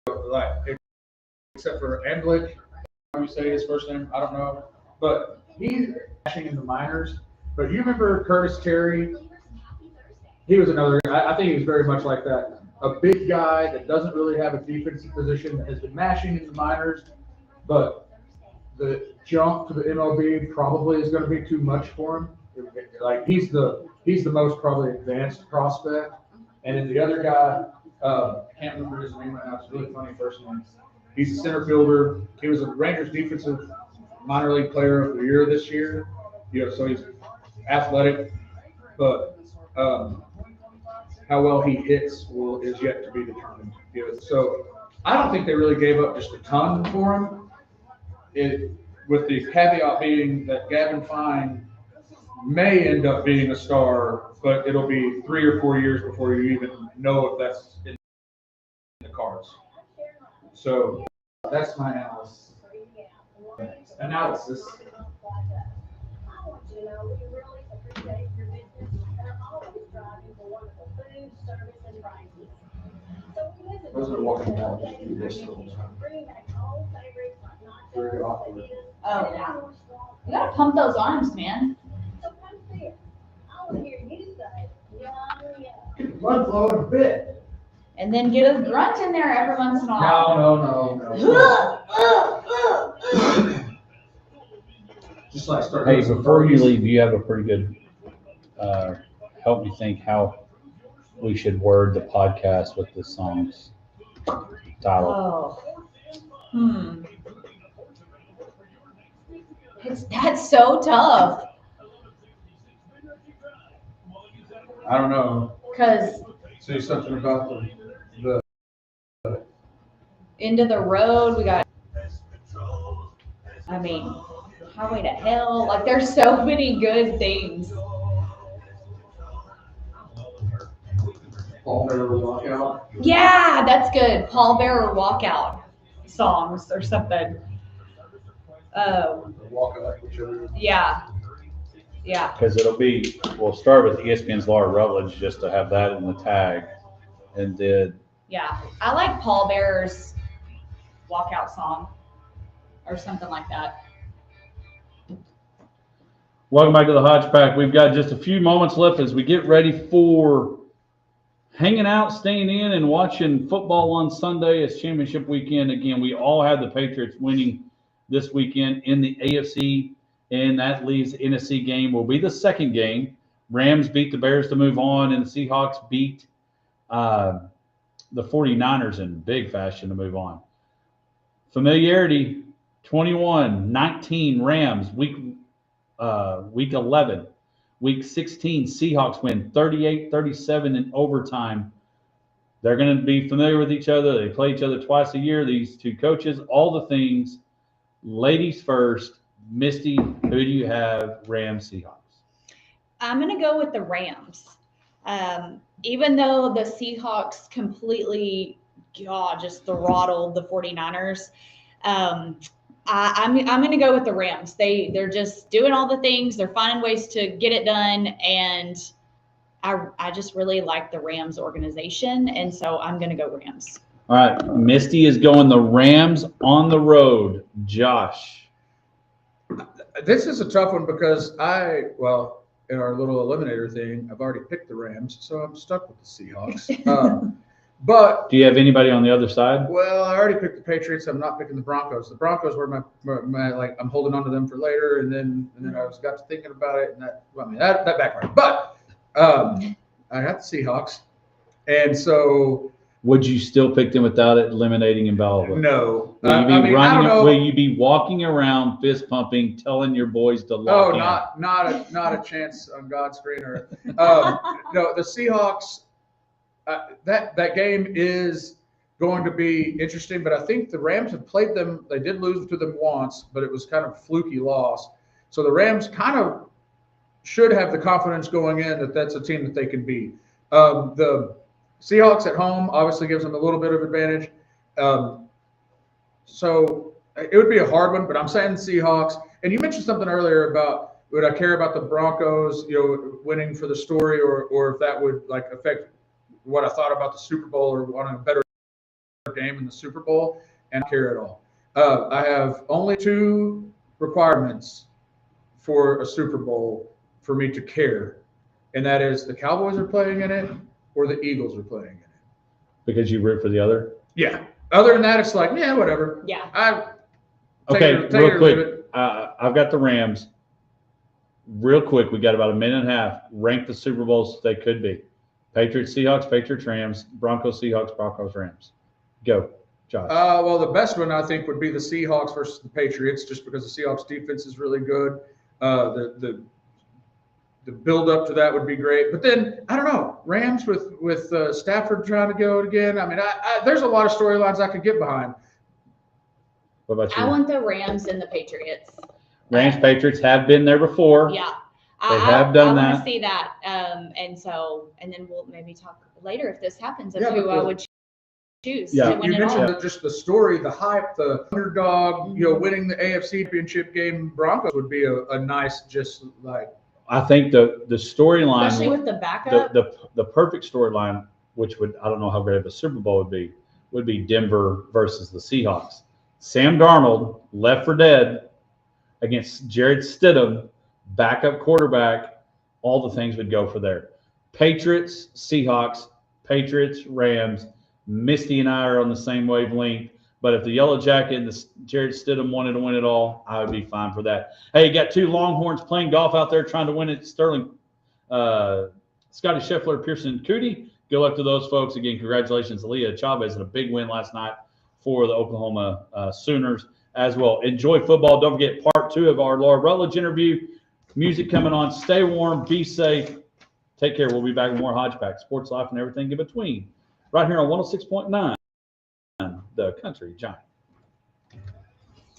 know, like except for Endlick, how you say his first name, I don't know. But he's catching in the minors. But you remember Curtis Terry? He was another. I think he was very much like that. A big guy that doesn't really have a defensive position that has been mashing in the minors, but the jump to the MLB probably is going to be too much for him. Like he's the most probably advanced prospect, and then the other guy, I can't remember his name right now. It's a really funny first name. He's a center fielder. He was a Rangers defensive minor league player of the year this year. You know, so he's athletic, but how well he hits is yet to be determined. You know, so I don't think they really gave up just a ton for him. With the caveat being that Gavin Fine may end up being a star, but it'll be 3 or 4 years before you even know if that's in the cards. So that's my analysis. Those are walking down just do this the whole time. Very awkward. Oh yeah. You gotta pump those arms, man. Get the blood flowing a bit. And then get a grunt in there every once in a while. No. Just like start. Hey, before you leave, you have a pretty good, help me think how we should word the podcast with the songs. Tyler. Oh. That's so tough. I don't know. Because Say something about the Into the Road, we got, I mean, Highway to Hell. Like, there's so many good things. Paul Bearer walkout. Yeah, that's good. Paul Bearer walkout songs or something. Walkout, whichever. Yeah. Yeah. Because we'll start with ESPN's Laura Rutledge just to have that in the tag. And then, Yeah. I like Paul Bearer's walkout song or something like that. welcome back to the Hodge Pack. We've got just a few moments left as we get ready for hanging out, staying in, and watching football on Sunday. It's championship weekend. Again, we all had the Patriots winning this weekend in the AFC, and that leaves the NFC game will be the second game. Rams beat the Bears to move on, and the Seahawks beat the 49ers in big fashion to move on. Familiarity, 21-19 Rams, week 11. Week 16, Seahawks win 38-37 in overtime. They're going to be familiar with each other. They play each other twice a year, these two coaches, all the things. Ladies first. Misty, who do you have? Rams, Seahawks. I'm going to go with the Rams. Even though the Seahawks completely, just throttled the 49ers, I'm going to go with the Rams. They're just doing all the things. They're finding ways to get it done. And I just really like the Rams organization. And so I'm going to go Rams. All right. Misty is going the Rams on the road. Josh. This is a tough one because in our little eliminator thing, I've already picked the Rams, so I'm stuck with the Seahawks. But do you have anybody on the other side? Well, I already picked the Patriots. I'm not picking the Broncos. The Broncos were my like I'm holding on to them for later, and then I got to thinking about it, and that backfired. But I got the Seahawks, and so would you still pick them without it eliminating Invaluable? No. Will you be walking around fist pumping, telling your boys to lock in? Not a chance on God's green earth. No, the Seahawks. That game is going to be interesting, but I think the Rams have played them. They did lose to them once, but it was kind of a fluky loss. So the Rams kind of should have the confidence going in that that's a team that they can beat. The Seahawks at home obviously gives them a little bit of advantage. So it would be a hard one, but I'm saying the Seahawks. And you mentioned something earlier about would I care about the Broncos, winning for the story, or if that would like affect what I thought about the Super Bowl or wanting a better game in the Super Bowl, and I don't care at all. I have only two requirements for a Super Bowl for me to care, and that is the Cowboys are playing in it or the Eagles are playing in it. Because you root for the other? Yeah. Other than that, it's like, yeah, whatever. Yeah. Real quick. I've got the Rams. Real quick, we got about a minute and a half. Rank the Super Bowls they could be. Patriots, Seahawks, Patriots, Rams, Broncos, Seahawks, Broncos, Rams. Go, Josh. Well, the best one I think would be the Seahawks versus the Patriots, just because the Seahawks defense is really good. The build up to that would be great. But then I don't know, Rams with Stafford trying to go again. I mean, there's a lot of storylines I could get behind. What about you? I want the Rams and the Patriots. Rams, Patriots have been there before. Yeah. They have done I that. want to see that. And then we'll maybe talk later if this happens of Yeah, who I would choose Yeah. to win You it all. mentioned just the story, the hype, the underdog, winning the AFC Championship game. Broncos would be a nice, just like. I think the storyline, Especially with the backup. the perfect storyline, which I don't know how great of a Super Bowl would be Denver versus the Seahawks. Sam Darnold left for dead against Jared Stidham, backup quarterback. All the things would go for there. Patriots, Seahawks, Patriots, Rams. Misty and I are on the same wavelength. But if the Yellow Jacket and the Jared Stidham wanted to win it all, I would be fine for that. Hey, you got two Longhorns playing golf out there trying to win it. Sterling, Scotty Scheffler, Pearson Cootie. Good luck to those folks. Again, congratulations to Leah Chavez and a big win last night for the Oklahoma Sooners as well. Enjoy football. Don't forget part 2 of our Laura Rutledge interview. Music coming on. Stay warm. Be safe. Take care. We'll be back with more Hodgepack, sports life, and everything in between. Right here on 106.9, The Country Giant.